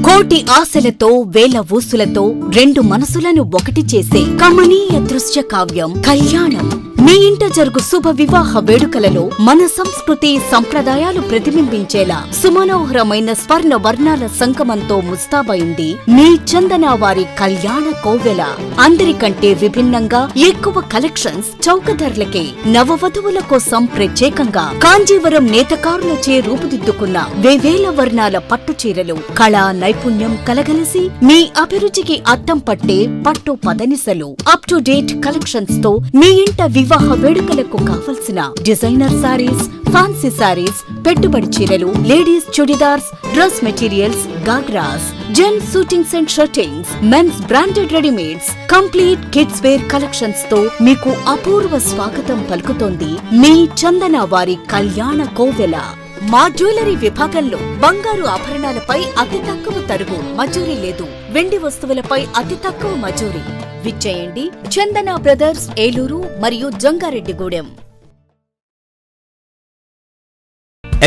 కోటి ఆశలతో వేల ఊసులతో రెండు మనసులను ఒకటి చేసే కమనీయ దృశ్య కావ్యం కళ్యాణం. మీ ఇంట జరుగు శుభ వివాహ వేడుకలలో మన సంస్కృతి సంప్రదాయాలు ప్రతిబింబించేలా సుమనోహరమైన స్వర్ణ వర్ణాల సంగమంతో ముస్తాబైంది మీ చందన వారి కళ్యాణ కోవెల. అందరికంటే విభిన్నంగా ఎక్కువ కలెక్షన్స్ చౌక ధరలకే నవవధువుల కోసం ప్రత్యేకంగా కాంజీవరం నేతకారులచే రూపుదిద్దుకున్న వేవేల వర్ణాల పట్టు చీరలు కళా నైపుణ్యం కలగలిసి మీ అభిరుచికి అద్దం పట్టే పట్టు పదనిసలు అప్ టు డేట్ కలెక్షన్స్ తో మీ ఇంట వివాహ వేడుకలకు కావలసిన డిజైనర్ సారీస్, ఫ్యాన్సీ సారీస్, పెట్టుబడి చీరలు, ladies churidars, dress materials, ghagras, gents suitings and shirtings, men's branded readymades, complete kids wear collections తో మీకు అపూర్వ స్వాగతం పలుకుతోంది మీ చందన వారి కళ్యాణ కోవెల. మా జ్యువెలరీ విభాగంలో బంగారు ఆభరణాలపై అతి తక్కువ తరుగు మజూరీ లేదు. వెండి వస్తువులపై అతి తక్కువ మజూరీ. విచ్చేయండి చందన బ్రదర్స్, ఏలూరు మరియు జంగారెడ్డిగూడెం.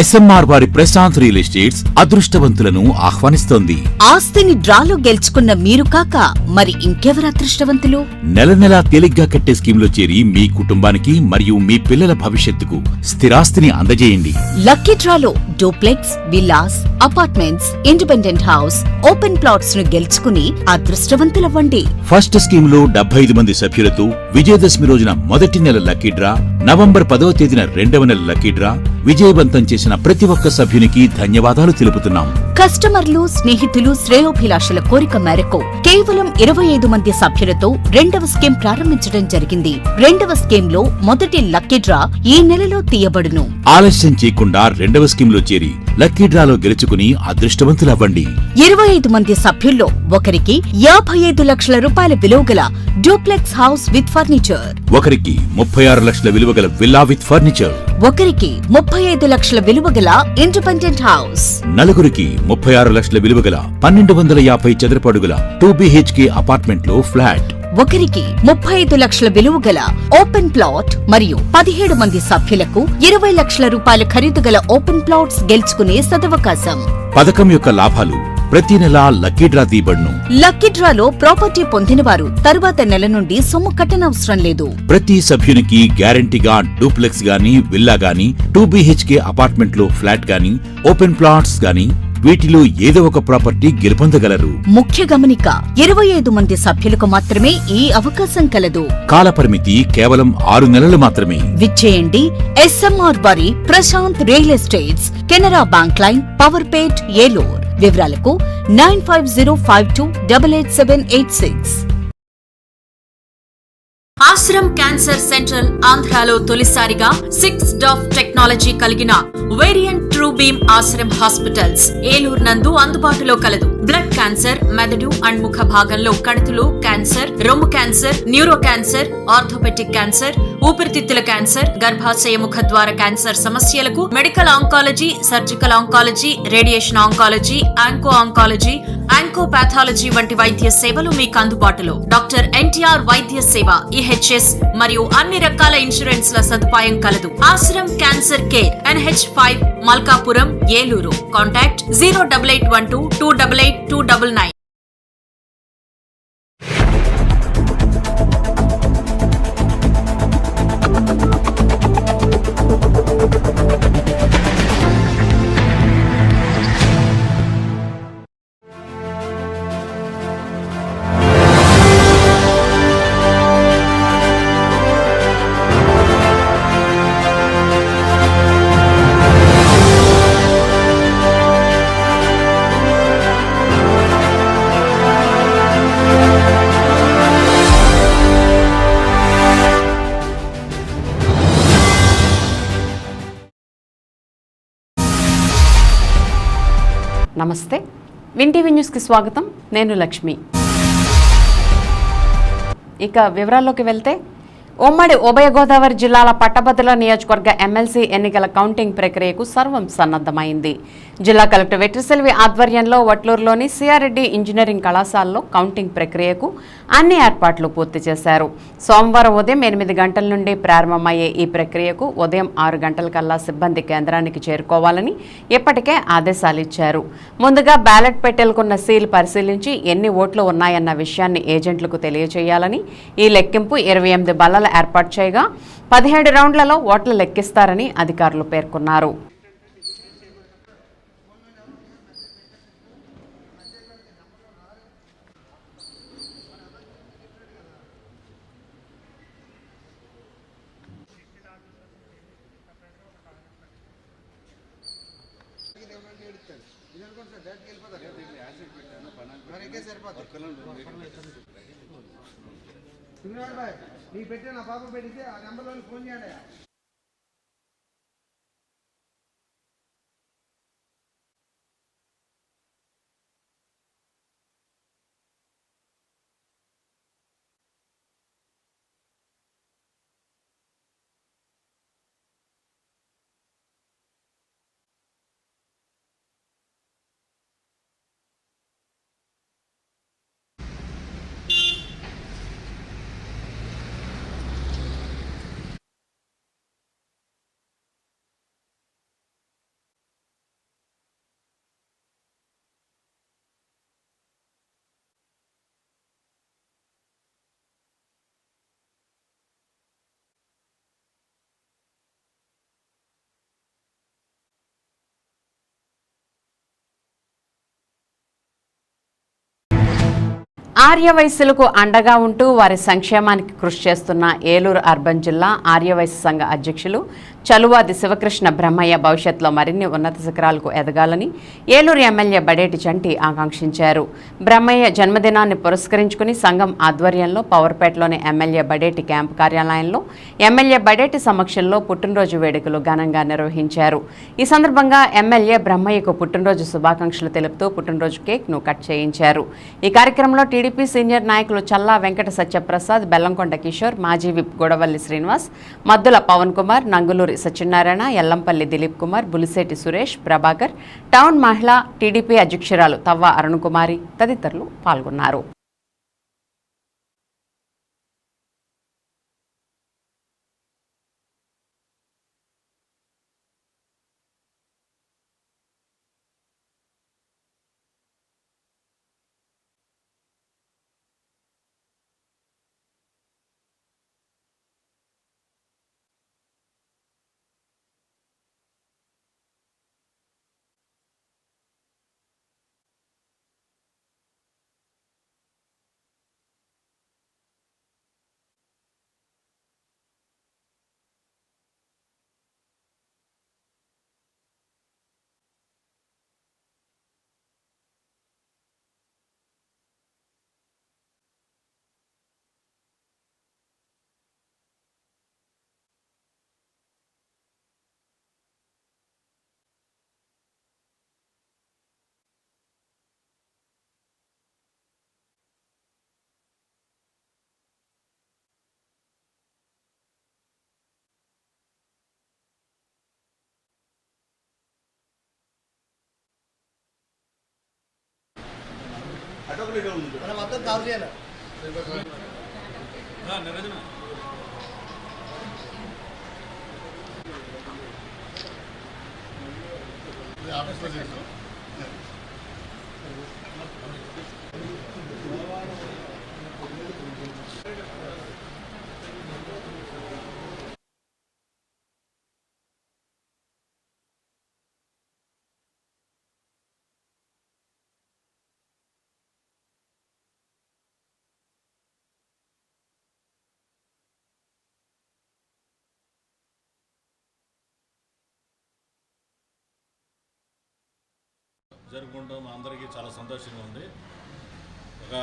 ఎస్ఎంఆర్ వారి ప్రశాంత్ రియల్ ఎస్టేట్స్ అదృష్టవంతులను ఆహ్వానిస్తోంది. ఆస్తిని డ్రాలో గెలుచుకున్న మీరు కాక మరి ఇంకెవరు అదృష్టవంతులు? నెల నెలా తేలిగ్గా కట్టే స్కీమ్లో చేరి మీ కుటుంబానికి మరియు మీ పిల్లల భవిష్యత్తుకు స్థిరాస్తిని అందజేయండి. లక్కీ డ్రాలో duplex, villas, apartments, independent house, open plots ను గెలుచుకుని అదృష్టవంతులవ్వండి. ఫస్ట్ స్కీమ్ లో 75 మంది సభ్యులతో విజయదశమి రోజున మొదటి నెల లక్కీ డ్రా, నవంబర్ 10వ తేదీన రెండవ నెల లక్కీ డ్రా విజయవంతం చేసిన ప్రతి ఒక్క సభ్యునికి ధన్యవాదాలు తెలుపుతున్నాం. కస్టమర్లు, స్నేహితులు, శ్రేయోభిలాషుల కోరిక మేరకు కేవలం 25 మంది సభ్యులతో రెండవ స్కీమ్ ప్రారంభించడం జరిగింది. రెండవ స్కీమ్ లో మొదటి లక్కీ డ్రా ఈ నెలలో తీయబడును. ఆలస్యం చేయకుండా రెండవ స్కీమ్ లో చేరి లక్కీ డ్రాలో గెలుచుకుని అదృష్టవంతులవ్వండి. 25 మంది సభ్యుల్లో ఒకరికి 55 లక్షల రూపాయల విలువగల డూప్లెక్స్ హౌస్ విత్ ఫర్నిచర్, ఒకరికి 36 లక్షల విలువగల విల్లా విత్ ఫర్నిచర్, ఒకరికి 35 లక్షల విలువగల ఇండిపెండెంట్ హౌస్, నలుగురికి 36 లక్షల విలువగల 1250 చదరపు అడుగుల 2BHK అపార్ట్మెంట్ లో ఫ్లాట్, ఒకరికి 35 లక్షల విలువగల ఓపెన్ ప్లాట్ మరియు 17 మంది సభ్యులకు 20 లక్షల రూపాయల ఖరీదుగల ఓపెన్ ప్లాట్స్ గెలుచుకునే సదవకాశం. పథకం యొక్క లాభాలు ప్రతి నెల లక్కీ డ్రా తీయబడును. లక్కీ డ్రాలో ప్రాపర్టీ పొందినవారు తరువాత నెల నుండి సొమ్ము కట్టనవసరం లేదు. ప్రతి సభ్యునికి గ్యారంటీగా డూప్లెక్స్ గానీ, విల్లా గానీ, 2BHK అపార్ట్మెంట్ లో ఫ్లాట్ గానీ, ఓపెన్ ప్లాట్స్ గానీ వీటిలో ఏదో ఒక ప్రాపర్టీ గెలుపొందగలరు. ముఖ్య గమనిక, 25 మంది సభ్యులకు మాత్రమే ఈ అవకాశం కలదు. కాలపరిమితి కేవలం 6 నెలలు మాత్రమే. విచ్చేయండి ఎస్ఎంఆర్ వారి Prashanth real estates, Canara bank line, Powerpet, Eluru. వివరాలకు 9505288786. ఆశ్రమ్ క్యాన్సర్ సెంట్రల్ ఆంధ్రాలో తొలిసారిగా 6 డాఫ్ టెక్నాలజీ కలిగిన variant true beam Ashram hospitals Eluru నందు అందుబాటులో కలదు. బ్లడ్ క్యాన్సర్, మెదడు అండ్ ముఖ భాగంలో కణుతులు క్యాన్సర్, రొమ్ము cancer, neuro cancer, orthopaedic cancer, ఊపిరితిత్తుల క్యాన్సర్, గర్భాశయ ముఖ ద్వార క్యాన్సర్ సమస్యలకు medical oncology, surgical oncology, radiation oncology, onco oncology, oncopathology వంటి వైద్య సేవలు మీకు అందుబాటులో. డాక్టర్ ఎన్టీఆర్ వైద్య సేవ, EHS మరియు అన్ని రకాల ఇన్సూరెన్స్ ల సదుపాయం కలదు. Ashram cancer care, NH5, Malkapuram, Eluru. Contact 08812 288 299. నమస్తే, విన్ టీవీ న్యూస్కి స్వాగతం. నేను లక్ష్మి. ఇక వివరాల్లోకి వెళ్తే, ఉమ్మడి ఉభయ గోదావరి జిల్లాల పట్టభద్రుల నియోజకవర్గ ఎమ్మెల్సీ ఎన్నికల కౌంటింగ్ ప్రక్రియకు సర్వం సన్నద్ధమైంది. జిల్లా కలెక్టర్ వెట్రిసెల్వి ఆధ్వర్యంలో వట్లూరులోని సిఆర్రెడ్డి ఇంజనీరింగ్ కళాశాలలో కౌంటింగ్ ప్రక్రియకు అన్ని ఏర్పాట్లు పూర్తి చేశారు. సోమవారం ఉదయం 8 గంటల నుండి ప్రారంభమయ్యే ఈ ప్రక్రియకు ఉదయం 6 గంటలకల్లా సిబ్బంది కేంద్రానికి చేరుకోవాలని ఇప్పటికే ఆదేశాలిచ్చారు. ముందుగా బ్యాలెట్ పెట్టెలకున్న సీల్ పరిశీలించి ఎన్ని ఓట్లు ఉన్నాయన్న విషయాన్ని ఏజెంట్లకు తెలియజేయాలని, ఈ లెక్కింపు 28 బల్ల ఏర్పాటు చేయగా 17 రౌండ్లలో ఓట్లు లెక్కిస్తారని అధికారులు పేర్కొన్నారు. నీ పెట్టి నా పాప పెడితే ఆ నెంబర్లో ఫోన్ చేయండి. ఆర్యవైశ్యులకు అండగా ఉంటూ వారి సంక్షేమానికి కృషి చేస్తున్న ఏలూరు అర్బన్ జిల్లా ఆర్యవైశ్య సంఘ అధ్యక్షులు చలువాది శివకృష్ణ బ్రహ్మయ్య భవిష్యత్తులో మరిన్ని ఉన్నత శిఖరాలకు ఎదగాలని ఏలూరు ఎమ్మెల్యే బడేటి చంటి ఆకాంక్షించారు. బ్రహ్మయ్య జన్మదినాన్ని పురస్కరించుకుని సంఘం ఆధ్వర్యంలో పవర్పేటలోని ఎమ్మెల్యే బడేటి క్యాంపు కార్యాలయంలో ఎమ్మెల్యే బడేటి సమక్షంలో పుట్టినరోజు వేడుకలు ఘనంగా నిర్వహించారు. ఈ సందర్భంగా ఎమ్మెల్యే బ్రహ్మయ్యకు పుట్టినరోజు శుభాకాంక్షలు తెలుపుతూ పుట్టినరోజు కేక్ను కట్ చేయించారు. ఈ కార్యక్రమంలో టీడీపీ సీనియర్ నాయకులు చల్లా వెంకట సత్యప్రసాద్, బెల్లంకొండ కిషోర్, మాజీ విప్ గొడవల్లి శ్రీనివాస్, మద్దుల పవన్ కుమార్, నంగులూరి సత్యనారాయణ, ఎల్లంపల్లి దిలీప్ కుమార్, బులిశెట్టి సురేష్, ప్రభాకర్, టౌన్ మహిళా టీడీపీ అధ్యక్షురాలు తవ్వ అరుణకుమారి తదితరులు పాల్గొన్నారు. మనం మొత్తం కవర్ చేయాలి. జరుపుకుంటాం. అందరికీ చాలా సంతోషంగా ఉంది. ఒక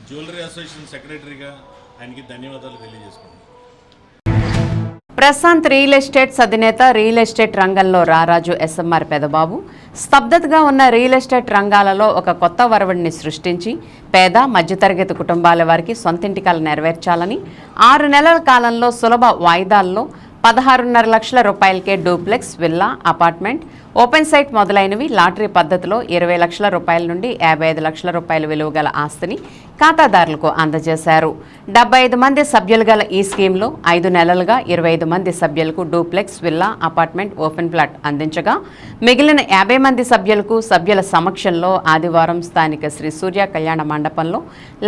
జ్యువెలరీ అసోసియేషన్ సెక్రటరీగా ఆయనకి ధన్యవాదాలు తెలియజేసుకుంటాం. ప్రశాంత్ రియల్ ఎస్టేట్స్ అధినేత రియల్ ఎస్టేట్ రంగంలో రారాజు ఎస్ఎంఆర్ పెదబాబు స్తబ్దతగా ఉన్న రియల్ ఎస్టేట్ రంగాలలో ఒక కొత్త వరవడిని సృష్టించి పేద మధ్యతరగతి కుటుంబాల వారికి సొంతింటి కల నెరవేర్చాలని 6 నెలల కాలంలో సులభ వాయిదాల్లో 16.5 లక్షల రూపాయలకే duplex, villa, apartment, open site మొదలైనవి లాటరీ పద్ధతిలో 20 లక్షల రూపాయల నుండి 55 లక్షల రూపాయల విలువ గల ఆస్తిని ఖాతాదారులకు అందజేశారు. 75 మంది సభ్యులు గల ఈ స్కీమ్లో 5 నెలలుగా 25 మంది సభ్యులకు duplex, villa, apartment, open plot అందించగా మిగిలిన 50 మంది సభ్యులకు సభ్యుల సమక్షంలో ఆదివారం స్థానిక శ్రీ సూర్య కళ్యాణ మండపంలో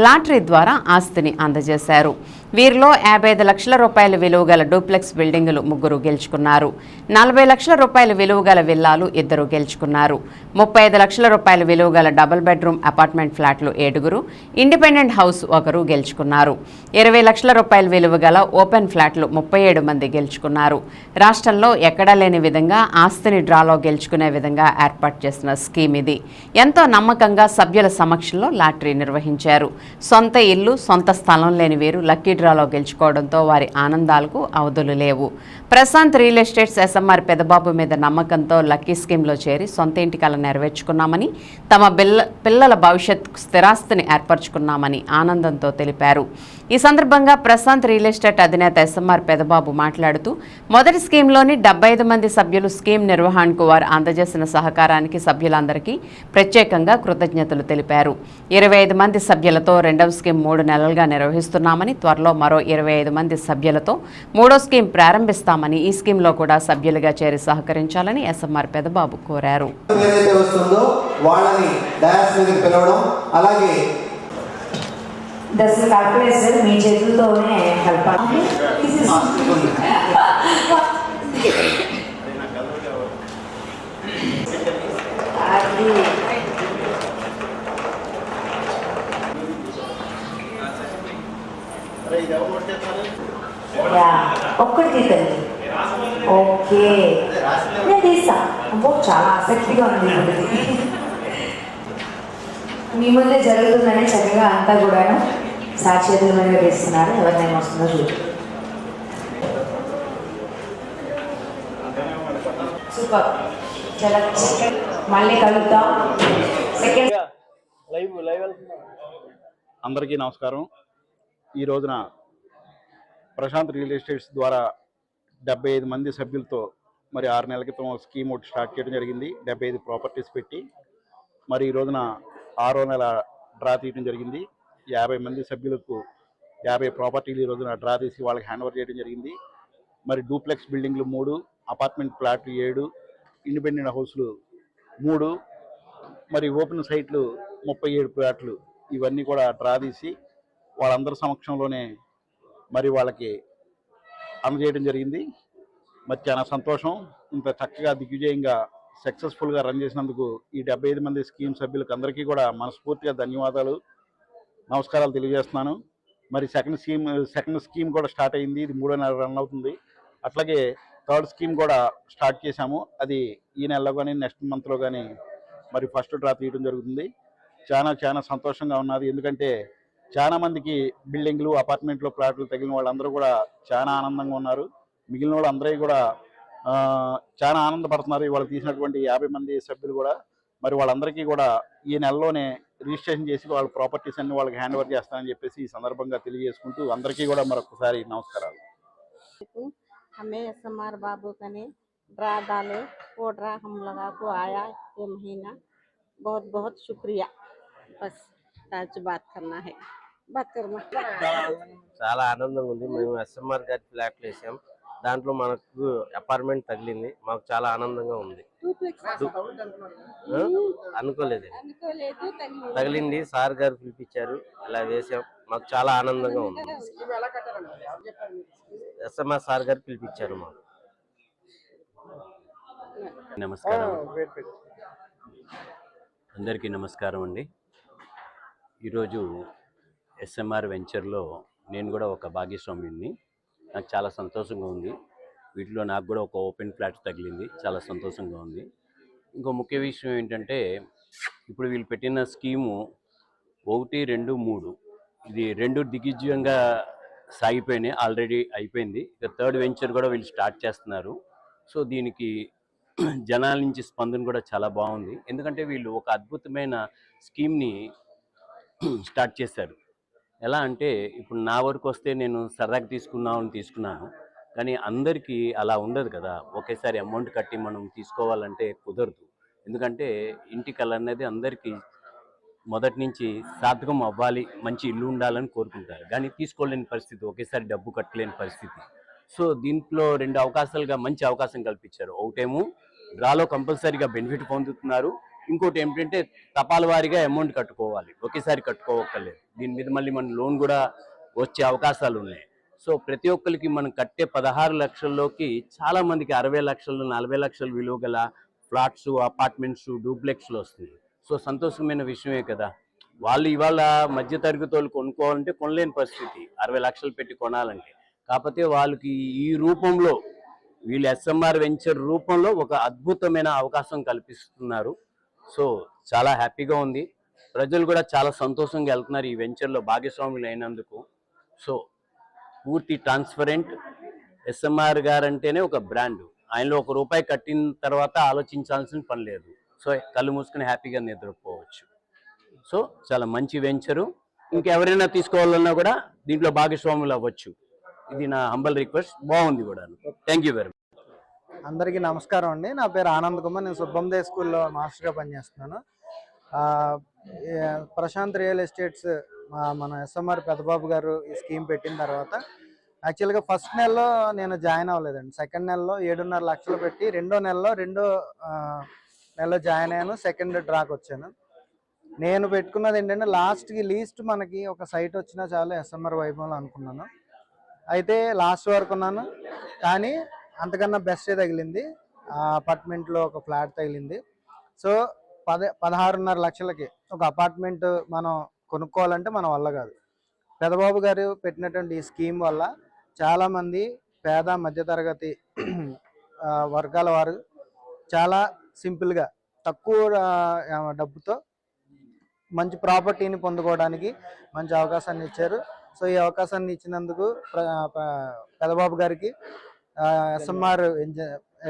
లాటరీ ద్వారా ఆస్తిని అందజేశారు. వీరిలో 55 లక్షల రూపాయల విలువ గల డూప్లెక్స్ బిల్డింగులు 3 గెలుచుకున్నారు. 40 లక్షల రూపాయల విలువ గల విల్లాలు 2 గెలుచుకున్నారు. 35 లక్షల రూపాయల విలువ గల డబుల్ బెడ్రూమ్ అపార్ట్మెంట్ ఫ్లాట్లు 7, ఇండిపెండెంట్ హౌస్ 1 గెలుచుకున్నారు. 20 లక్షల రూపాయల విలువ గల ఓపెన్ ఫ్లాట్లు 37 మంది గెలుచుకున్నారు. రాష్ట్రంలో ఎక్కడా లేని విధంగా ఆస్తిని డ్రాలో గెలుచుకునే విధంగా ఏర్పాటు చేసిన స్కీమ్ ఇది. ఎంతో నమ్మకంగా సభ్యుల సమక్షంలో లాటరీ నిర్వహించారు. సొంత ఇల్లు, సొంత స్థలం లేని వీరు లక్కీ డ్రాలో గెలుచుకోవడంతో వారి ఆనందాలకు అవధులు లేవు. Prashanth real estates SMR Pedababu మీద నమ్మకంతో లక్కీ స్కీమ్లో చేరి సొంత ఇంటి కల నెరవేర్చుకున్నామని, తమ పిల్లల భవిష్యత్ స్థిరాస్తిని ఏర్పరచుకున్నామని ఆనందంతో తెలిపారు. ఈ సందర్భంగా ప్రశాంత్ రియల్ ఎస్టేట్ అధినేత ఎస్ఎంఆర్ పెదబాబు మాట్లాడుతూ మొదటి స్కీమ్లోని 75 మంది సభ్యులు స్కీమ్ నిర్వహణకు వారు అందజేసిన సహకారానికి సభ్యులందరికీ ప్రత్యేకంగా కృతజ్ఞతలు తెలిపారు. 25 మంది సభ్యులతో రెండవ స్కీమ్ 3 నెలలుగా నిర్వహిస్తున్నామని, త్వరలో మరో 25 మంది సభ్యులతో 3వ స్కీమ్ ప్రారంభిస్తామని, ఈ స్కీమ్లో కూడా సభ్యులుగా చేరి సహకరించాలని ఎస్ఎంఆర్ పెదబాబు కోరారు. దశ క్యాల్కులేటర్ మీ చేతులతోనే కలపాలి. ఒక్కటి తీతండి. ఓకే, నేను తీస్తా. అబ్బో, చాలా ఆసక్తిగా ఉంది. మీ ముందే జరుగుతుందని చక్కగా అంతా కూడాను సాక్షితుల మీద వేస్తున్నారు. ఎవరినైనా వస్తుందో చూడు. సూపర్, చాలా మళ్ళీ కలుద్దాం. సెకండ్ అందరికీ నమస్కారం. ఈ రోజున ప్రశాంత్ రియల్ ఎస్టేట్స్ ద్వారా 75 మంది సభ్యులతో మరి 6 నెలల క్రితం స్కీమ్ ఒకటి స్టార్ట్ చేయడం జరిగింది. 75 ప్రాపర్టీస్ పెట్టి మరి ఈ రోజున 6వ నెల డ్రా తీయడం జరిగింది. 50 మంది సభ్యులకు 50 ప్రాపర్టీలు ఈ రోజున డ్రా తీసి వాళ్ళకి హ్యాండ్ ఓవర్ చేయడం జరిగింది. మరి డూప్లెక్స్ బిల్డింగ్లు 3, అపార్ట్మెంట్ ప్లాట్లు 7, ఇండిపెండెంట్ హౌస్లు 3, మరి ఓపెన్ సైట్లు 37 ప్లాట్లు, ఇవన్నీ కూడా డ్రా తీసి వాళ్ళందరి సమక్షంలోనే మరి వాళ్ళకి అందజేయడం జరిగింది. మరి చాలా సంతోషం. ఇంత చక్కగా దిగ్విజయంగా సక్సెస్ఫుల్గా రన్ చేసినందుకు ఈ 75 మంది స్కీమ్ సభ్యులకు అందరికీ కూడా మనస్ఫూర్తిగా ధన్యవాదాలు, నమస్కారాలు తెలియజేస్తున్నాను. మరి సెకండ్ స్కీమ్ కూడా స్టార్ట్ అయింది. ఇది 3వ నెల రన్ అవుతుంది. అట్లాగే థర్డ్ స్కీమ్ కూడా స్టార్ట్ చేశాము. అది ఈ నెలలో కానీ నెక్స్ట్ మంత్లో కానీ మరి ఫస్ట్ డ్రా తీయడం జరుగుతుంది. చాలా సంతోషంగా ఉన్నది. ఎందుకంటే చాలా మందికి బిల్డింగ్లు, అపార్ట్మెంట్లు, ప్లాట్లు తగిలిన వాళ్ళందరూ కూడా చాలా ఆనందంగా ఉన్నారు. మిగిలిన వాళ్ళు అందరూ కూడా చాలా ఆనందపడుతున్నారు. వాళ్ళు తీసినటువంటి 50 మంది సభ్యులు కూడా మరి వాళ్ళందరికీ కూడా ఈ నెలలోనే రిజిస్ట్రేషన్ చేసి వాళ్ళ ప్రాపర్టీస్ అన్ని వాళ్ళకి హ్యాండ్ ఓవర్ చేస్తానని చెప్పేసి ఈ సందర్భంగా తెలియజేసుకుంటూ అందరికీ కూడా మరొకసారి నమస్కారాలు. हमें एसएमआर बाबू का ने ड्रा डाले, वो ड्रा हम लगा को आया ये महीना. बहुत बहुत शुक्रिया. बस आज बात करना है. बात करना. చాలా ఆనందంగా ఉంది. మేము ఎస్ఎంఆర్ గారి ఫ్లాట్లు వేసాం. దాంట్లో మనకు అపార్ట్మెంట్ తగిలింది. మాకు చాలా ఆనందంగా ఉంది. అనుకోలేదు, తగిలింది. సార్ గారు పిలిపించారు, ఇలా వేసాం. మాకు చాలా ఆనందంగా ఉంది. ఎస్ఎంఆర్ సార్ గారు పిలిపించారు మాకు. నమస్కారం అందరికీ, నమస్కారం అండి. ఈరోజు ఎస్ఎంఆర్ వెంచర్లో నేను కూడా ఒక భాగస్వామిని. నాకు చాలా సంతోషంగా ఉంది. వీటిలో నాకు కూడా ఒక ఓపెన్ ఫ్లాట్ తగిలింది. చాలా సంతోషంగా ఉంది. ఇంకో ముఖ్య విషయం ఏంటంటే, ఇప్పుడు వీళ్ళు పెట్టిన స్కీము 1, 2, 3 ఇది 2 దిగ్విజయంగా సాగిపోయినాయి, ఆల్రెడీ అయిపోయింది. ఇక థర్డ్ వెంచర్ కూడా వీళ్ళు స్టార్ట్ చేస్తున్నారు. సో దీనికి జనాల నుంచి స్పందన కూడా చాలా బాగుంది. ఎందుకంటే వీళ్ళు ఒక అద్భుతమైన స్కీమ్ని స్టార్ట్ చేశారు. ఎలా అంటే ఇప్పుడు నా వరకు వస్తే నేను సరదాగా తీసుకున్నాను, కానీ అందరికీ అలా ఉండదు కదా. ఒకేసారి అమౌంట్ కట్టి మనం తీసుకోవాలంటే కుదరదు. ఎందుకంటే ఇంటి కళ అనేది అందరికీ మొదటి నుంచి సార్థకం అవ్వాలి, మంచి ఇల్లు ఉండాలని కోరుకుంటారు, కానీ తీసుకోలేని పరిస్థితి, ఒకేసారి డబ్బు కట్టలేని పరిస్థితి. సో దీంట్లో 2 అవకాశాలుగా మంచి అవకాశం కల్పించారు. ఒకటేమో డ్రాలో కంపల్సరీగా బెనిఫిట్ పొందుతున్నారు, ఇంకోటి ఏమిటంటే తపాల వారీగా అమౌంట్ కట్టుకోవాలి, ఒకేసారి కట్టుకోవక్కర్లేదు. దీని మీద మళ్ళీ మన లోన్ కూడా వచ్చే అవకాశాలు ఉన్నాయి. సో ప్రతి ఒక్కరికి మనం కట్టే 16 లక్షల్లోకి చాలా మందికి 60 లక్షలు 40 లక్షలు విలువ గల ఫ్లాట్స్, అపార్ట్మెంట్స్, డూప్లెక్స్లు వస్తుంది. సో సంతోషమైన విషయమే కదా. వాళ్ళు ఇవాళ మధ్యతరగతి వాళ్ళు కొనుక్కోవాలంటే కొనలేని పరిస్థితి, 60 లక్షలు పెట్టి కొనాలంటే. కాకపోతే వాళ్ళకి ఈ రూపంలో వీళ్ళు ఎస్ఎంఆర్ వెంచర్ రూపంలో ఒక అద్భుతమైన అవకాశం కల్పిస్తున్నారు. సో చాలా హ్యాపీగా ఉంది. ప్రజలు కూడా చాలా సంతోషంగా వెళ్తున్నారు ఈ వెంచర్లో భాగస్వాములు అయినందుకు. సో పూర్తి ట్రాన్స్పరెంట్. ఎస్ఎంఆర్ గారు అంటేనే ఒక బ్రాండ్. ఆయనలో ₹1 కట్టిన తర్వాత ఆలోచించాల్సిన పని లేదు. సో కళ్ళు మూసుకుని హ్యాపీగా నిద్రపోవచ్చు. సో చాలా మంచి వెంచరు. ఇంకెవరైనా తీసుకోవాలన్నా కూడా దీంట్లో భాగస్వాములు అవ్వచ్చు. ఇది నా హంబల్ రిక్వెస్ట్. బాగుంది కూడా. Thank you very much. అందరికీ నమస్కారం అండి. నా పేరు ఆనంద్ కుమార్. నేను సుబ్బందే స్కూల్లో మాస్టర్గా పనిచేస్తున్నాను. ప్రశాంత్ రియల్ ఎస్టేట్స్ మన ఎస్ఎంఆర్ పెద్దబాబు గారు ఈ స్కీమ్ పెట్టిన తర్వాత యాక్చువల్గా ఫస్ట్ నెలలో నేను జాయిన్ అవ్వలేదండి. సెకండ్ నెలలో 7.5 లక్షలు పెట్టి రెండో నెలలో జాయిన్ అయ్యాను. సెకండ్ డ్రాకి వచ్చాను. నేను పెట్టుకున్నది ఏంటంటే లాస్ట్కి లీస్ట్ మనకి ఒక సైట్ వచ్చినా చాలు ఎస్ఎంఆర్ వైభవంలో అనుకున్నాను. అయితే లాస్ట్ వరకు ఉన్నాను, కానీ అంతకన్నా బెస్టే తగిలింది. అపార్ట్మెంట్లో ఒక ఫ్లాట్ తగిలింది. సో 16.5 లక్షలకి ఒక అపార్ట్మెంట్ మనం కొనుక్కోవాలంటే మన వల్ల కాదు. పెద్దబాబు గారు పెట్టినటువంటి ఈ స్కీమ్ వల్ల చాలామంది పేద మధ్యతరగతి వర్గాల వారు చాలా సింపుల్గా తక్కువ డబ్బుతో మంచి ప్రాపర్టీని పొందుకోవడానికి మంచి అవకాశాన్ని ఇచ్చారు. సో ఈ అవకాశాన్ని ఇచ్చినందుకు పెద్దబాబు గారికి, ఎస్ఎంఆర్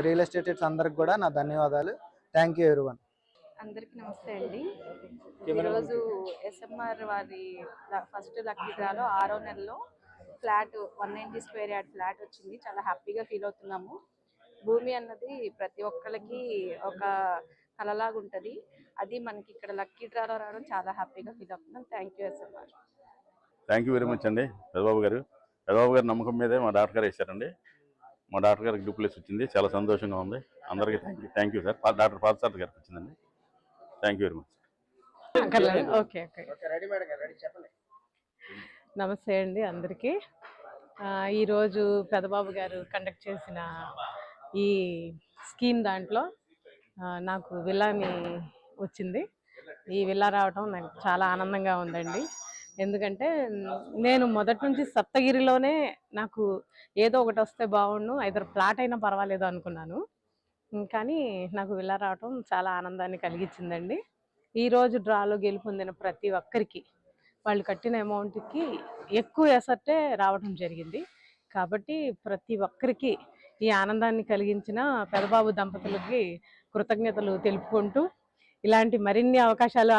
రియల్ ఎస్టేట్స్ అందరికి కూడా నా ధన్యవాదాలు. Thank you everyone. అందరికీ నమస్తే అండి. ఈరోజు ఎస్ఎంఆర్ వారి ఫస్ట్ లక్కీ డ్రాలో 6వ నెలలో ఫ్లాట్ 190 స్క్వేర్ యార్డ్ ఫ్లాట్ వచ్చింది. చాలా హ్యాపీగా ఫీల్ అవుతున్నాము. భూమి అన్నది ప్రతి ఒక్కరికి ఒక కలలాగా ఉంటుంది. అది మనకి ఇక్కడ లక్కీ డ్రాలో రావడం చాలా హ్యాపీగా ఫీల్ అవుతున్నాం. Thank you SMR. Thank you very much అండి. పెద్దబాబు గారు నమ్మకం మీదే మా డాక్టర్ గారు వేశారండి. మా డాక్టర్ గారికి డూప్లెక్స్ వచ్చింది. చాలా సంతోషంగా ఉంది. అందరికీ thank you sir. Doctor Padasarathi గారికి వచ్చిందండి. Thank you very much. Okay. నమస్తే అండి అందరికీ. ఈరోజు పెద్దబాబు గారు కండక్ట్ చేసిన ఈ స్కీమ్ దాంట్లో నాకు విల్లాని వచ్చింది. ఈ విల్లా రావటం నాకు చాలా ఆనందంగా ఉందండి. ఎందుకంటే నేను మొదటి నుంచి సప్తగిరిలోనే నాకు ఏదో ఒకటి వస్తే బాగుండు, ఐదర్ ఫ్లాట్ అయినా పర్వాలేదు అనుకున్నాను. కానీ నాకు విల్లా రావటం చాలా ఆనందాన్ని కలిగించిందండి. ఈరోజు డ్రాలో గెలుపొందిన ప్రతి ఒక్కరికి వాళ్ళు కట్టిన అమౌంట్కి ఎక్కువ ఎసర్టే రావడం జరిగింది. కాబట్టి ప్రతి ఒక్కరికి ఈ ఆనందాన్ని కలిగించిన పెద్దబాబు దంపతులకి కృతజ్ఞతలు తెలుపుకుంటూ ఇలాంటి మరిన్ని అవకాశాలు